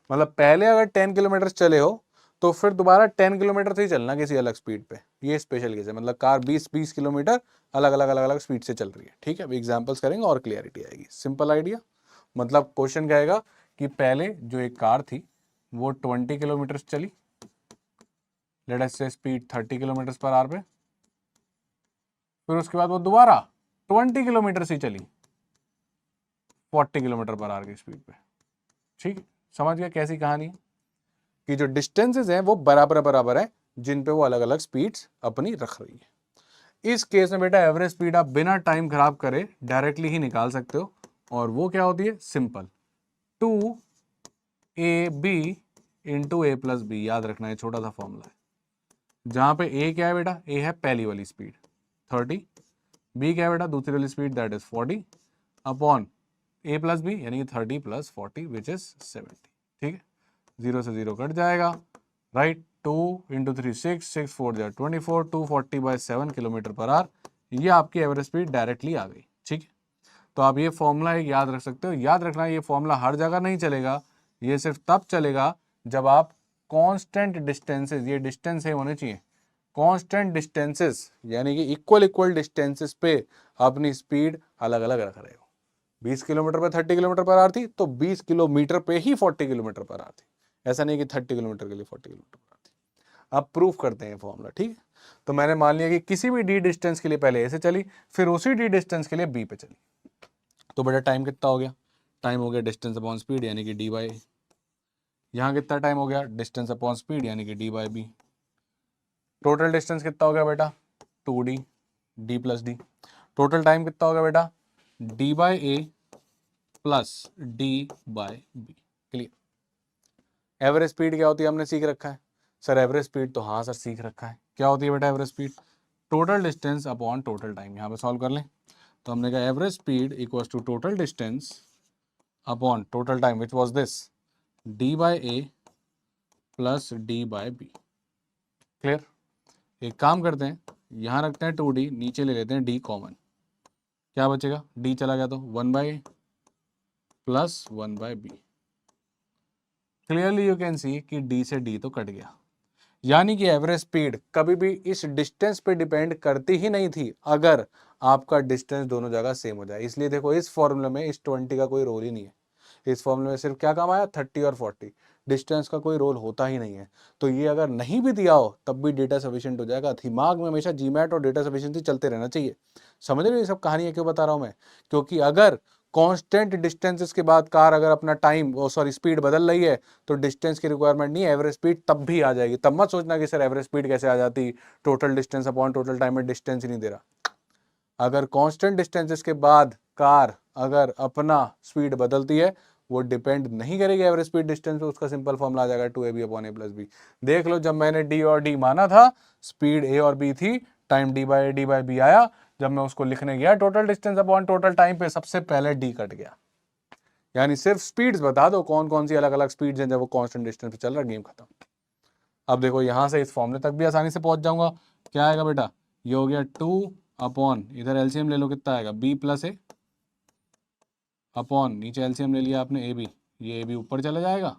मतलब पहले अगर 10 किलोमीटर चले हो तो फिर दोबारा 10 किलोमीटर से ही चलना किसी अलग स्पीड पे, ये स्पेशल केस है। मतलब कार 20 किलोमीटर अलग अलग स्पीड से चल रही है, ठीक है? अभी एग्जांपल्स करेंगे और क्लियरिटी आएगी। सिंपल आइडिया, मतलब क्वेश्चन कहेगा कि पहले जो एक कार थी वो 20 किलोमीटर चली, लेट अस से स्पीड 30 किलोमीटर पर आवर पे, फिर उसके बाद वो दोबारा 20 किलोमीटर से चली 40 किलोमीटर पर आवर की स्पीड पे, ठीक? समझ गया कैसी कहानी है? कि जो डिस्टेंसेस हैं वो बराबर है, जिन पे वो अलग अलग स्पीड्स अपनी रख रही है। इस केस में बेटा एवरेज स्पीड आप बिना टाइम खराब करे डायरेक्टली ही निकाल सकते हो, और वो क्या होती है? सिंपल 2ab इंटू ए प्लस बी। याद रखना है, छोटा सा फॉर्मूला है, जहां पे ए क्या है बेटा? ए है पहली वाली स्पीड 30, बी क्या है बेटा? दूसरी वाली speed that is 40 upon A plus B, यानी कि 30 प्लस 40 विच इज 70, ठीक है? 0 से 0 कट जाएगा, राइट? 2 इंटू 3 6, 6 4 जा 24, 240/7 किलोमीटर पर आवर, ये आपकी एवरेज स्पीड डायरेक्टली आ गई, ठीक है? तो आप ये फॉर्मूला एक याद रख सकते हो। याद रखना ये फॉर्मूला हर जगह नहीं चलेगा, ये सिर्फ तब चलेगा जब आप कांस्टेंट डिस्टेंसेस, ये डिस्टेंस है होने चाहिए कांस्टेंट डिस्टेंसेस, यानी कि इक्वल डिस्टेंसेस पे अपनी स्पीड अलग अलग रख रहे हो। 20 किलोमीटर पे 30 किलोमीटर पर आवर थी तो 20 किलोमीटर पे ही 40 किलोमीटर पर आवर थी, ऐसा नहीं कि 30 किलोमीटर के लिए 40 किलोमीटर पर आवर थी। अब प्रूफ करते हैं फॉर्मूला, ठीक है? तो मैंने मान लिया कि किसी भी डी डिस्टेंस के लिए पहले ऐसे चली, फिर उसी डी डिस्टेंस के लिए बी पे चली, तो बेटा टाइम कितना हो गया? टाइम हो गया डिस्टेंस अपॉन स्पीड, यानी कि डी बाई। यहाँ कितना टाइम हो गया? डिस्टेंस अपॉन स्पीड, यानी कि D by B. Total distance कितना हो गया बेटा? 2d, d plus D. Total time कितना हो गया बेटा? d by A plus D by B. Clear? Average speed क्या होती है हमने सीख रखा है सर। एवरेज स्पीड तो हाँ सर सीख रखा है। क्या होती है बेटा average speed? Total distance upon total time. यहाँ पे सॉल्व कर लें तो हमने कहा average speed equals to total distance upon total time, which was this D by A plus D by B. Clear? एक काम करते हैं, यहाँ रखते हैं 2d, नीचे ले लेते हैं d कॉमन, क्या बचेगा? d चला गया तो 1/a plus 1/b। Clearly you can see कि d से d तो कट गया, यानी कि एवरेज स्पीड कभी भी इस डिस्टेंस पे डिपेंड करती ही नहीं थी अगर आपका डिस्टेंस दोनों जगह सेम हो जाए। इसलिए देखो इस फॉर्मूले में इस 20 का कोई रोल ही नहीं है। इस फॉर्मूले में सिर्फ क्या काम आया? 30 और 40, डिस्टेंस का कोई रोल होता ही नहीं है। तो ये अगर नहीं भी दिया हो तब भी डेटा सफिशिएंट हो जाएगा। दिमाग में हमेशा जीमैट और डेटा सफिशिएंसी चलते रहना चाहिए। समझ रहे हो ये सब कहानियां क्यों बता रहा हूं मैं? क्योंकि अगर कांस्टेंट डिस्टेंसेस के बाद कार अगर अपना टाइम स्पीड बदल रही है तो डिस्टेंस की रिक्वायरमेंट नहीं है, एवरेज स्पीड तब भी आ जाएगी। तब मत सोचना कि सर एवरेज स्पीड कैसे आ जाती, total distance upon total time में डिस्टेंस ही नहीं दे रहा। अगर कांस्टेंट डिस्टेंसेस के बाद कार अगर अपना स्पीड बदलती है वो डिपेंड नहीं करेगी एवरेज स्पीड डिस्टेंस पे, उसका सिंपल फॉर्मूला आ जाएगा 2ab upon a plus B. देख लो जब मैंने d और d माना था, स्पीड a और b थी, टाइम d बाई b आया, जब मैं उसको लिखने गया total distance upon total time पे सबसे पहले d कट गया। यानी सिर्फ स्पीड्स बता दो कौन कौन सी अलग अलग स्पीड्स हैं जब वो कांस्टेंट डिस्टेंस पे चल रहा है, गेम खत्म। अब देखो यहां से इस फॉर्मूले तक भी आसानी से पहुंच जाऊंगा। क्या आएगा बेटा? ये हो गया 2 अपॉन, इधर एलसीएम ले लो, कितना आएगा? b प्लस ए अपॉन, नीचे एलसीएम ले लिया आपने ab, ये ए बी ऊपर चला जाएगा,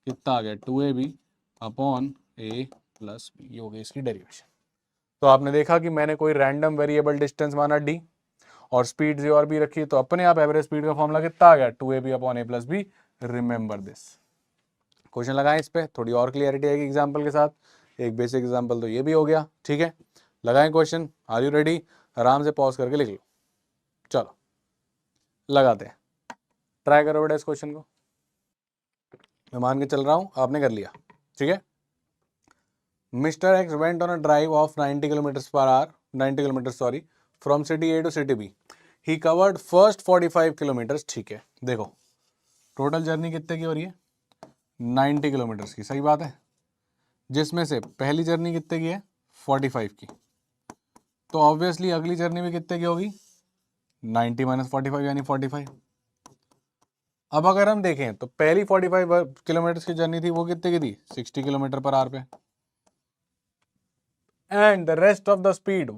कितना आ गया 2ab upon a plus B, ये हो गई इसकी डेरिवेशन। तो आपने देखा कि मैंने कोई रैंडम वेरिएबल डिस्टेंस माना d और स्पीड जी और बी रखी, तो अपने आप एवरेज स्पीड का फॉर्मूला कितना आ गया 2ab upon a plus B. Remember this. Question लगाएं इस पे, थोड़ी और क्लियरिटी आएगी एग्जाम्पल के साथ। एक बेसिक एग्जाम्पल तो ये भी हो गया, ठीक है। लगाएं क्वेश्चन, आर यू रेडी? आराम से पॉज करके लिख लो। चलो लगाते हैं, ट्राई करो बेटा इस क्वेश्चन को। मैं मान के चल रहा हूं आपने कर लिया, ठीक है। Mister X went on a drive of 90 kilometres per hour, 90 kilometre sorry, from city A to city B. He covered first 45 kilometres, ठीक है। देखो टोटल जर्नी कितने की हो रही है 90 किलोमीटर्स की, सही बात है, जिसमें से पहली जर्नी कितने की है 45 की, तो ऑब्वियसली अगली जर्नी भी कितने की होगी 90 माइनस 45 यानी 45। अब अगर हम देखें तो पहली 45 किलोमीटर की जर्नी थी, वो कितने की थी 60 किलोमीटर पर आवर पे, and the rest of the speed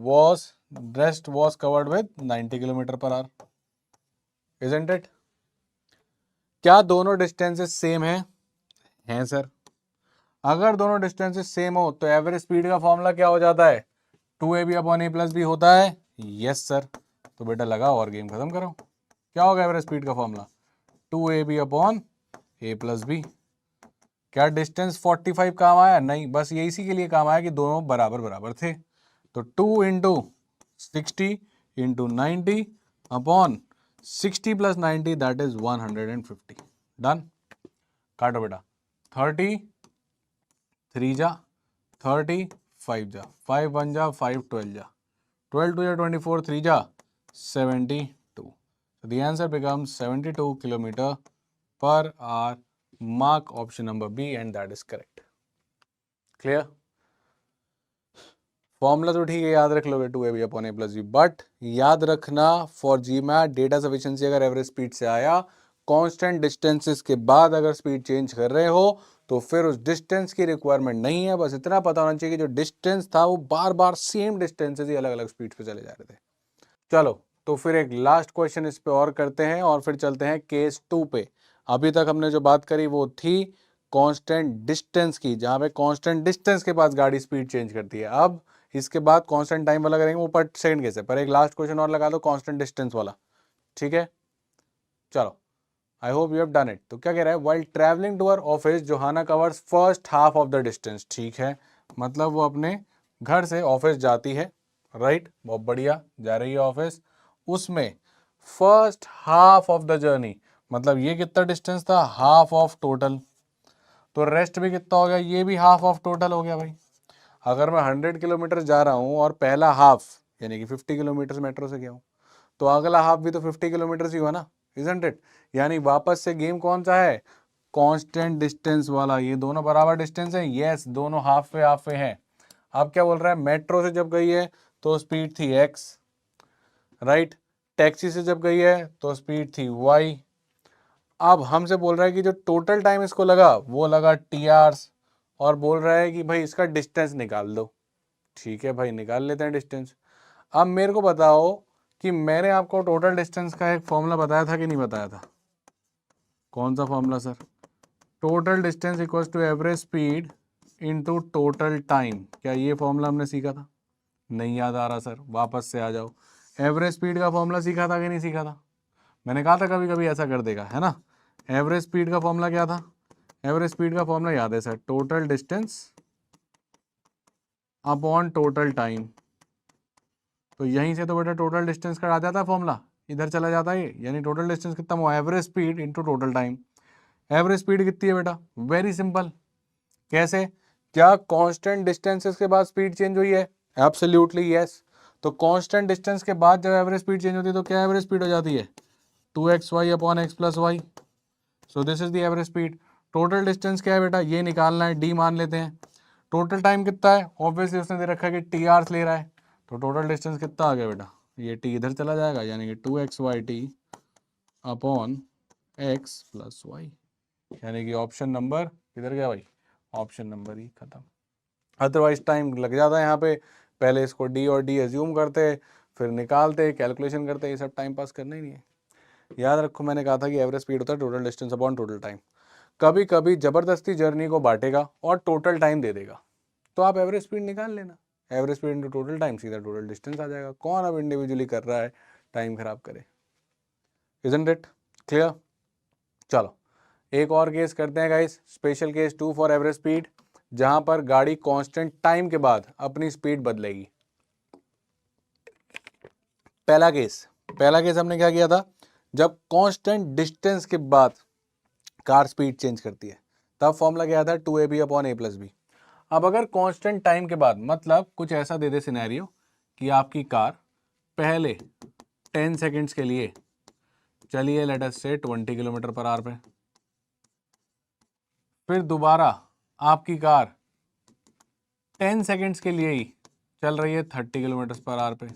was covered with 90 kilometre per our, isn't it? क्या दोनों डिस्टेंसेस सेम हैं सर। अगर दोनों डिस्टेंसेस सेम हो तो एवरेज स्पीड का फॉर्मूला क्या हो जाता है 2ab upon a plus B होता है। Yes sir. तो बेटा लगाओ और गेम खत्म करो। क्या होगा एवरेज स्पीड का formula 2ab upon a plus B. क्या डिस्टेंस 45 काम आया? नहीं, बस ये इसी के लिए काम आया कि दोनों बराबर बराबर थे। तो 2 into 60 into 90 upon 60 plus 90 that is 150। Done. काटो बेटा, 30 3 जा 30 5 जा 5 1 जा 5 12 जा 12 2 जा 24 3 जा 72। So the answer becomes 72 kilometer per hour. Mark option number B and that is correct. Clear? Formula तो ठीक है, याद रख लोगे 2ab upon a plus B, but याद रखना फॉर जीमैट डेटा सफिशिएंसी अगर एवरेज स्पीड से आया, कांस्टेंट डिस्टेंसेस के बाद अगर स्पीड चेंज कर रहे हो तो फिर उस डिस्टेंस की रिक्वायरमेंट नहीं है। बस इतना पता होना चाहिए कि जो डिस्टेंस था वो बार बार सेम डिस्टेंसेस ही अलग अलग स्पीड पे चले जा रहे थे। चलो तो फिर एक लास्ट क्वेश्चन इस पे और करते हैं और फिर चलते हैं केस 2 पे। अभी तक हमने जो बात करी वो थी कांस्टेंट डिस्टेंस की, जहां पे कांस्टेंट डिस्टेंस के पास गाड़ी स्पीड चेंज करती है। अब इसके बाद कांस्टेंट टाइम वाला करेंगे, वो पर सेकंड केस है, पर एक लास्ट क्वेश्चन और लगा दो कांस्टेंट डिस्टेंस वाला, ठीक है। चलो, I hope you have done it. तो क्या कह रहा है, while travelling to her office Johanna covers first half of the distance, ठीक है। मतलब वो अपने घर से ऑफिस जाती है, राइट, बहुत बढ़िया, जा रही है ऑफिस, उसमें first half of the journey, मतलब ये कितना डिस्टेंस था हाफ ऑफ टोटल, तो रेस्ट भी कितना हो गया, ये भी हाफ ऑफ टोटल हो गया भाई। अगर मैं 100 किलोमीटर जा रहा हूँ और पहला हाफ यानी कि 50 किलोमीटर मेट्रो से गया हूँ, तो अगला हाफ भी तो 50 किलोमीटर ही हुआ ना, इजंट इट। यानी वापस से गेम कौन सा है, कांस्टेंट डिस्टेंस वाला। ये दोनों बराबर डिस्टेंस है, यस, दोनों हाफ पे हैं। अब क्या बोल रहा है, मेट्रो से जब गई है तो स्पीड थी x, राइट, टैक्सी से जब गई है तो स्पीड थी y। अब हमसे बोल रहा है कि जो टोटल टाइम इसको लगा वो लगा TR, और बोल रहा है कि भाई इसका डिस्टेंस निकाल दो। ठीक है भाई, निकाल लेते हैं डिस्टेंस। अब मेरे को बताओ कि मैंने आपको टोटल डिस्टेंस का एक फॉर्मूला बताया था कि नहीं बताया था? कौन सा formula sir? Total distance equals to average speed into total time. क्या ये फॉर्मूला हमने सीखा था? नहीं याद आ रहा सर, वापस से आ जाओ। एवरेज स्पीड का फॉर्मूला सीखा था कि नहीं सीखा था? मैंने कहा था कभी कभी ऐसा कर देगा, है ना। एवरेज स्पीड का फॉर्मूला क्या था? एवरेज स्पीड का फॉर्मूला याद है sir, total distance upon total time. तो यहीं से तो बेटा टोटल डिस्टेंस का आ जाता है फॉर्मूला, इधर चला जाता है, यानी टोटल डिस्टेंस कितना हुआ, average speed into total time. Average speed कितनी है बेटा? Very simple. कैसे? क्या कांस्टेंट डिस्टेंसेस के बाद स्पीड चेंज हुई है? Absolutely yes. तो कांस्टेंट डिस्टेंस के बाद जब एवरेज स्पीड चेंज होती है तो क्या एवरेज स्पीड हो जाती है 2xy upon x plus y. So this is the average speed. Total distance क्या है बेटा, ये निकालना है, d मान लेते हैं। टोटल टाइम कितना है, ऑब्वियसली उसने दे रखा है कि TR ले रहा है, तो टोटल डिस्टेंस कितना आ गया बेटा, ये t इधर चला जाएगा, यानी कि 2xyt upon x plus Y, यानी कि ऑप्शन नंबर किधर गया भाई, ऑप्शन नंबर ही खत्म। अदरवाइज टाइम लग जाता है यहाँ पे, पहले इसको d और d एज्यूम करते, फिर निकालते, कैलकुलेशन करते, ये सब टाइम पास करना ही नहीं है। याद रखो मैंने कहा था कि एवरेज स्पीड होता है total distance upon total time. कभी कभी जबरदस्ती जर्नी को बांटेगा और टोटल टाइम दे देगा, तो आप एवरेज स्पीड निकाल लेना, average speed into total time, सीधा टोटल डिस्टेंस आ जाएगा। कौन अब इंडिविजुअली कर रहा है टाइम खराब करे, इजंट इट क्लियर? चलो एक और केस करते हैं guys, special case 2 for average speed, जहां पर गाड़ी कांस्टेंट टाइम के बाद अपनी स्पीड बदलेगी। पहला केस हमने क्या किया था, जब कांस्टेंट डिस्टेंस के बाद कार स्पीड चेंज करती है, तब फॉर्मूला क्या था 2ab upon a plus B. अब अगर कांस्टेंट टाइम के बाद, मतलब कुछ ऐसा दे दे सिनेरियो कि आपकी कार पहले 10 सेकेंड्स के लिए चलिए लेट अस से 20 किलोमीटर पर आवर पे, फिर दोबारा आपकी कार 10 सेकेंड्स के लिए ही चल रही है 30 किलोमीटर पर आवर पे,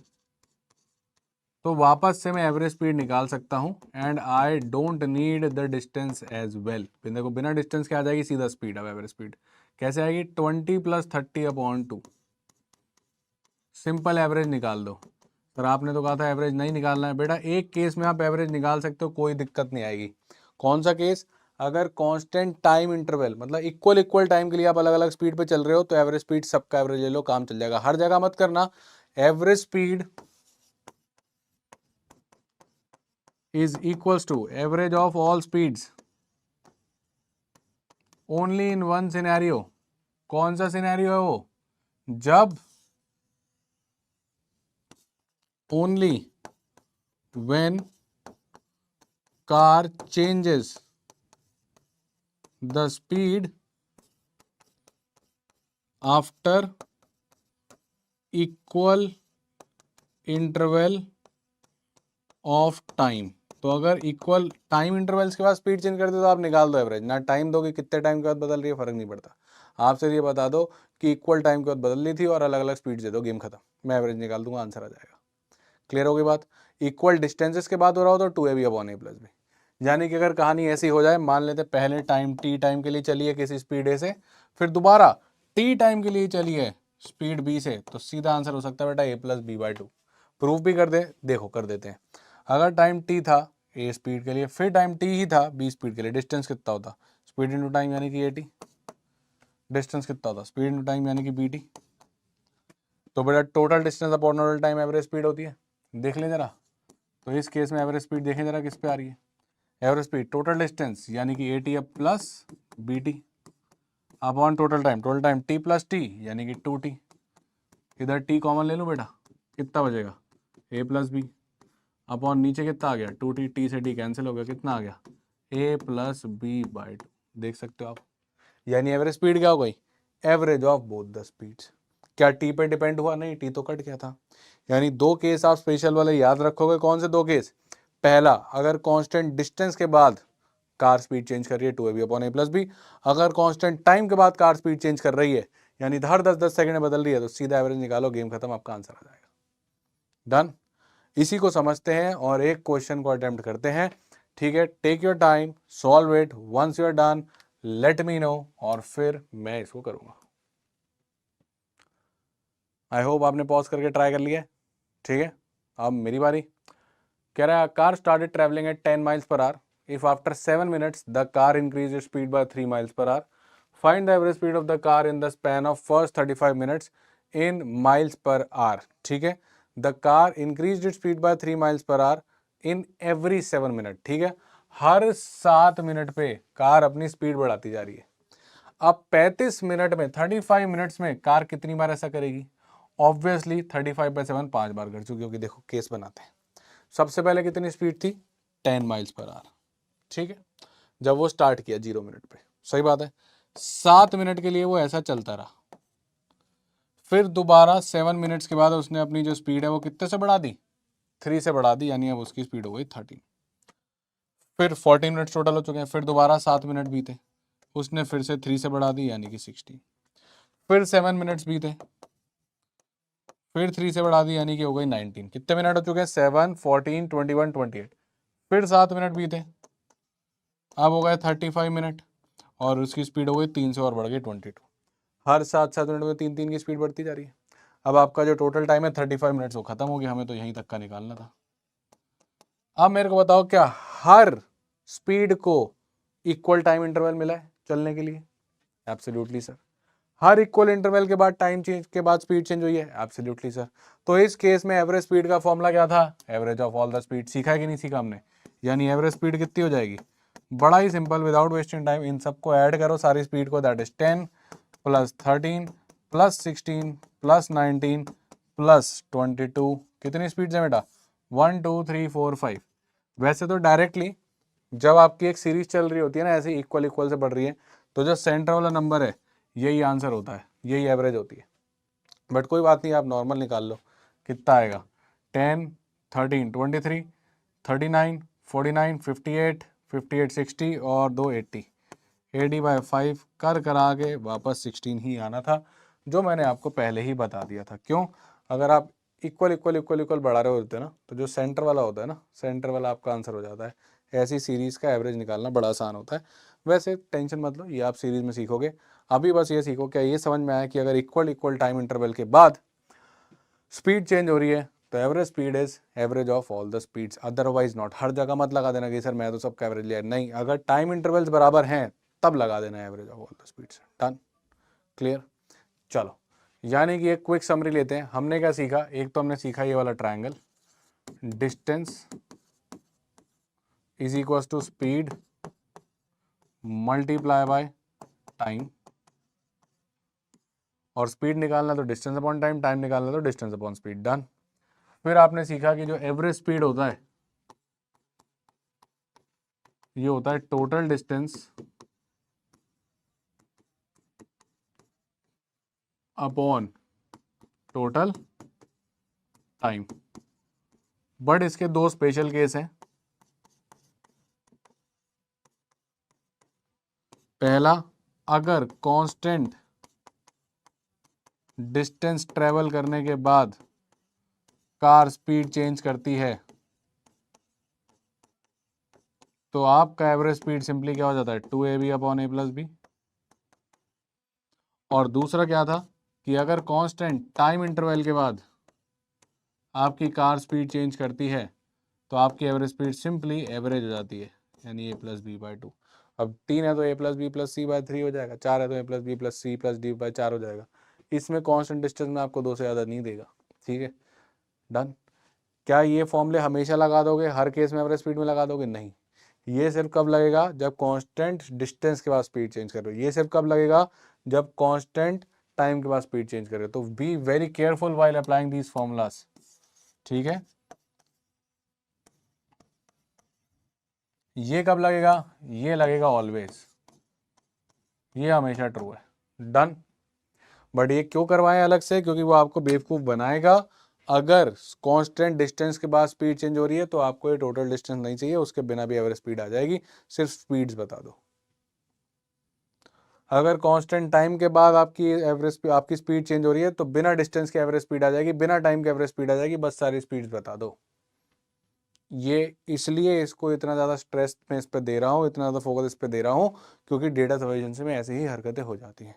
तो वापस से मैं एवरेज स्पीड निकाल सकता हूं and I don't need the distance as well. देखो बिना डिस्टेंस के आ जाएगी सीधा स्पीड। अब एवरेज स्पीड कैसे आएगी, 20 प्लस 30 अपॉन 2, सिंपल एवरेज निकाल दो। पर आपने तो कहा था एवरेज नहीं निकालना है बेटा, एक केस में आप एवरेज निकाल सकते हो, कोई दिक्कत नहीं आएगी। कौन सा केस, अगर कांस्टेंट टाइम इंटरवल मतलब इक्वल टाइम के लिए आप अलग अलग स्पीड पे चल रहे हो, तो एवरेज स्पीड सबका एवरेज ले लो, काम चल जाएगा। हर जगह मत करना, average speed is equals to average of all speeds only in one scenario। कौन सा सिनेरियो है वो, जब only when car changes the speed after equal interval of time। तो अगर इक्वल टाइम इंटरवल्स के बाद स्पीड चेंज कर दे तो आप निकाल दो एवरेज, ना टाइम दो कि कितने टाइम के बाद बदल रही है, फर्क नहीं पड़ता। आप सिर्फ ये बता दो कि इक्वल टाइम के बाद बदल रही थी और अलग अलग स्पीड दे दो, गेम खत्म, मैं एवरेज निकाल दूंगा, आंसर आ जाएगा। क्लियर हो गई बात? इक्वल डिस्टेंसेस के बाद हो रहा हो तो 2ab upon a plus B. यानी कि अगर कहानी ऐसी हो जाए, मान लेते पहले टाइम टी टाइम के लिए चलिए किसी स्पीड ए से, फिर दोबारा टी टाइम के लिए चलिए स्पीड बी से, तो सीधा आंसर हो सकता है बेटा a plus B by 2। Proof भी कर दे, देखो कर देते हैं। अगर टाइम टी था ए स्पीड के लिए, फिर टाइम टी ही था बी स्पीड के लिए, डिस्टेंस कितना होता, स्पीड इंटू टाइम यानी कि एटी, डिस्टेंस कितना होता स्पीड इंटू टाइम यानी कि बी टी। तो बेटा total distance upon total time average speed होती है, देख लें जरा। तो इस केस में एवरेज स्पीड देखें जरा किस पे आ रही है, एवरेज स्पीड टोटल डिस्टेंस यानी कि A T F plus B T upon total time T plus T यानी कि 2t। इधर टी कॉमन ले लो बेटा, कितना बचेगा ए प्लस बी अपॉन नीचे कितना आ गया 2t, टी से टी कैंसिल हो गया, कितना आ गया a प्लस बी बाई 2। देख सकते हो आप, यानी एवरेज स्पीड क्या हो गई, average of both the speeds. क्या टी पे डिपेंड हुआ, नहीं, टी तो कट गया था। यानी दो केस आप स्पेशल वाले याद रखोगे, कौन से दो केस, पहला अगर कांस्टेंट डिस्टेंस के बाद कार स्पीड चेंज कर रही है 2ab upon a plus B, अगर कांस्टेंट टाइम के बाद कार स्पीड चेंज कर रही है यानी हर 10-10 सेकंड में बदल रही है, तो सीधा एवरेज निकालो, गेम खत्म, आपका आंसर आ जाएगा। डन। इसी को समझते हैं और एक क्वेश्चन को अटेम्प्ट करते हैं, ठीक है? Take your time, solve it, once you are done let me know, और फिर मैं इसको करूंगा। आई होप आपने पॉज करके ट्राई कर लिया, ठीक है? अब मेरी बारी। कह रहा है car started travelling at 10 miles per hour, if after 7 minutes the car increase speed bye 3 miles per hour, find the average speed of the car in the span of first 35 minutes in miles per hour. ठीक है, the car increase it speed bye 3 miles per hour in every 7 minute. ठीक है, हर 7 minute पे car अपनी speed बढ़ाती जा रही है। अब 35 मिनट में 35 मिनट्स में कार कितनी बार ऐसा करेगी? ऑब्वियसली 35 बाय 7 5 बार कर चुकी होगी। देखो केस बनाते हैं। सबसे पहले कितनी स्पीड थी? 10 माइल्स पर आवर। ठीक है, जब वो स्टार्ट किया 0 मिनट पे, सही बात है। 7 मिनट के लिए वो ऐसा चलता रहा, फिर दोबारा 7 मिनट्स के बाद उसने अपनी जो स्पीड है वो कितने से बढ़ा दी? 3 से बढ़ा दी, यानी अब उसकी स्पीड हो गई 30। फिर 14 मिनट्स टोटल हो चुके हैं, फिर दोबारा 7 मिनट बीते, उसने फिर से 3 से बढ़ा दी यानी कि 60। फिर 7 मिनट्स बीते, फिर 3 से बढ़ा दी यानी कि हो गई 19। कितने मिनट हो चुके हैं? 7, 14, 21, 28। फिर 7 मिनट बीते, अब हो गए 35 मिनट, और उसकी स्पीड हो गई 3 से और बढ़ गई 22। हर 7-7 मिनट में 3-3 की स्पीड बढ़ती जा रही है। अब आपका जो टोटल टाइम है 35 मिनट्स वो खत्म हो गया, हमें तो यहीं तक का निकालना था। अब मेरे को बताओ, क्या हर स्पीड को इक्वल टाइम इंटरवल मिला है चलने के लिए? Absolutely sir. हर इक्वल इंटरवल के बाद टाइम चेंज के बाद स्पीड चेंज हुई है? Absolutely sir. तो इस केस में एवरेज स्पीड का फॉर्मूला क्या था? Average of all the speed. सीखा है कि नहीं सीखा हमने? यानी एवरेज स्पीड कितनी हो जाएगी? बड़ा ही सिंपल, विदाउट वेस्टिंग टाइम इन सबको ऐड करो सारी स्पीड को, that is 10 plus 13 plus 16 plus 19 plus 22। कितनी स्पीड है बेटा? 1 2 3 4 5। वैसे तो डायरेक्टली जब आपकी एक सीरीज चल रही होती है ना, ऐसे इक्वल इक्वल से बढ़ रही है, तो जो सेंटर वाला नंबर है यही आंसर होता है, यही एवरेज होती है। बट कोई बात नहीं, आप नॉर्मल निकाल लो, कितना आएगा? 10 13 23 39 49 58 58 60 और 2 80। 80/5 कर करा के वापस 16 ही आना था, जो मैंने आपको पहले ही बता दिया था। क्यों? अगर आप इक्वल इक्वल इक्वल इक्वल बढ़ा रहे होते हैं ना, तो जो सेंटर वाला होता है ना, सेंटर वाला आपका आंसर हो जाता है। ऐसी सीरीज़ का एवरेज निकालना बड़ा आसान होता है। वैसे टेंशन मत लो, ये आप सीरीज़ में सीखोगे। अभी बस ये सीखो, क्या ये समझ में आया कि अगर इक्वल इक्वल टाइम इंटरवल के बाद स्पीड चेंज हो रही है तो average speed is average of all the speeds, otherwise not. हर जगह मत लगा देना कि सर मैं तो सबका एवरेज लिया, नहीं, अगर टाइम इंटरवल्स बराबर हैं तब लगा देना average of all the speeds. Done? Clear? चलो, यानी कि एक क्विक समरी लेते हैं। हमने क्या सीखा? एक तो हमने सीखा ये वाला triangle, distance is equal to speed multiply by time, और स्पीड निकालना तो डिस्टेंस अपॉन टाइम, टाइम निकालना तो डिस्टेंस अपॉन स्पीड। डन। फिर आपने सीखा कि जो एवरेज स्पीड होता है ये होता है total distance upon total time. But इसके दो स्पेशल केस हैं। पहला, अगर कांस्टेंट डिस्टेंस ट्रेवल करने के बाद कार स्पीड चेंज करती है तो आपका एवरेज स्पीड सिंपली क्या हो जाता है? 2ab upon a plus B. और दूसरा क्या था कि अगर कांस्टेंट टाइम इंटरवल के बाद आपकी कार स्पीड चेंज करती है तो आपकी एवरेज स्पीड सिंपली एवरेज हो जाती है, यानी a प्लस बी बाई 2। अब 3 है तो a plus B plus C by 3 हो जाएगा, 4 है तो a plus B plus C plus D by 4 हो जाएगा। इसमें कांस्टेंट डिस्टेंस में आपको 2 से ज़्यादा नहीं देगा। ठीक है? डन। क्या ये फॉर्मूले हमेशा लगा दोगे, हर केस में एवरेज स्पीड में लगा दोगे? नहीं। ये सिर्फ कब लगेगा? जब कांस्टेंट डिस्टेंस के बाद स्पीड चेंज कर रहे हो। ये सिर्फ कब लगेगा? जब कांस्टेंट टाइम के बाद स्पीड चेंज कर रहे हो। तो B very careful while applying these formulas. ठीक है? ये कब लगेगा? ये लगेगा ऑलवेज, ये हमेशा ट्रू है। डन। बट ये क्यों करवाएं अलग से? क्योंकि वो आपको बेवकूफ़ बनाएगा। अगर कांस्टेंट डिस्टेंस के बाद स्पीड चेंज हो रही है तो आपको ये टोटल डिस्टेंस नहीं चाहिए, उसके बिना भी एवरेज स्पीड आ जाएगी, सिर्फ स्पीड्स बता दो। अगर कांस्टेंट टाइम के बाद आपकी स्पीड चेंज हो रही है तो बिना डिस्टेंस के एवरेज स्पीड आ जाएगी, बिना टाइम के एवरेज स्पीड आ जाएगी, बस सारी स्पीड्स बता दो। ये इसलिए इसको इतना ज़्यादा स्ट्रेस में इस पर दे रहा हूँ, इतना ज़्यादा फोकस इस पर दे रहा हूँ, क्योंकि डेटा सर्वेलेंस में ऐसी ही हरकतें हो जाती हैं।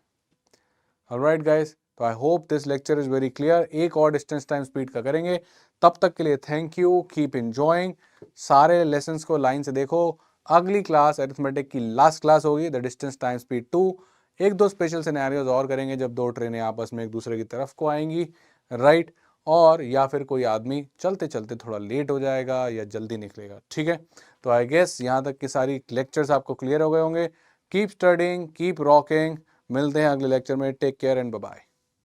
ऑलराइट गाइस, तो I hope this lecture is very clear. एक और डिस्टेंस टाइम स्पीड का करेंगे, तब तक के लिए थैंक यू, कीप एंजॉइंग। सारे लेसन्स को लाइन से देखो। अगली क्लास अरिथमेटिक की लास्ट क्लास होगी, द डिस्टेंस टाइम स्पीड 2। एक दो स्पेशल सिनेरियोज और करेंगे जब दो ट्रेनें आपस में एक दूसरे की तरफ को आएंगी, राइट, और या फिर कोई आदमी चलते चलते थोड़ा लेट हो जाएगा या जल्दी निकलेगा। ठीक है? तो आई गेस यहाँ तक की सारी लेक्चर्स आपको क्लियर हो गए होंगे। Keep studying, keep rocking. मिलते हैं अगले लेक्चर में। Take care and bye bye.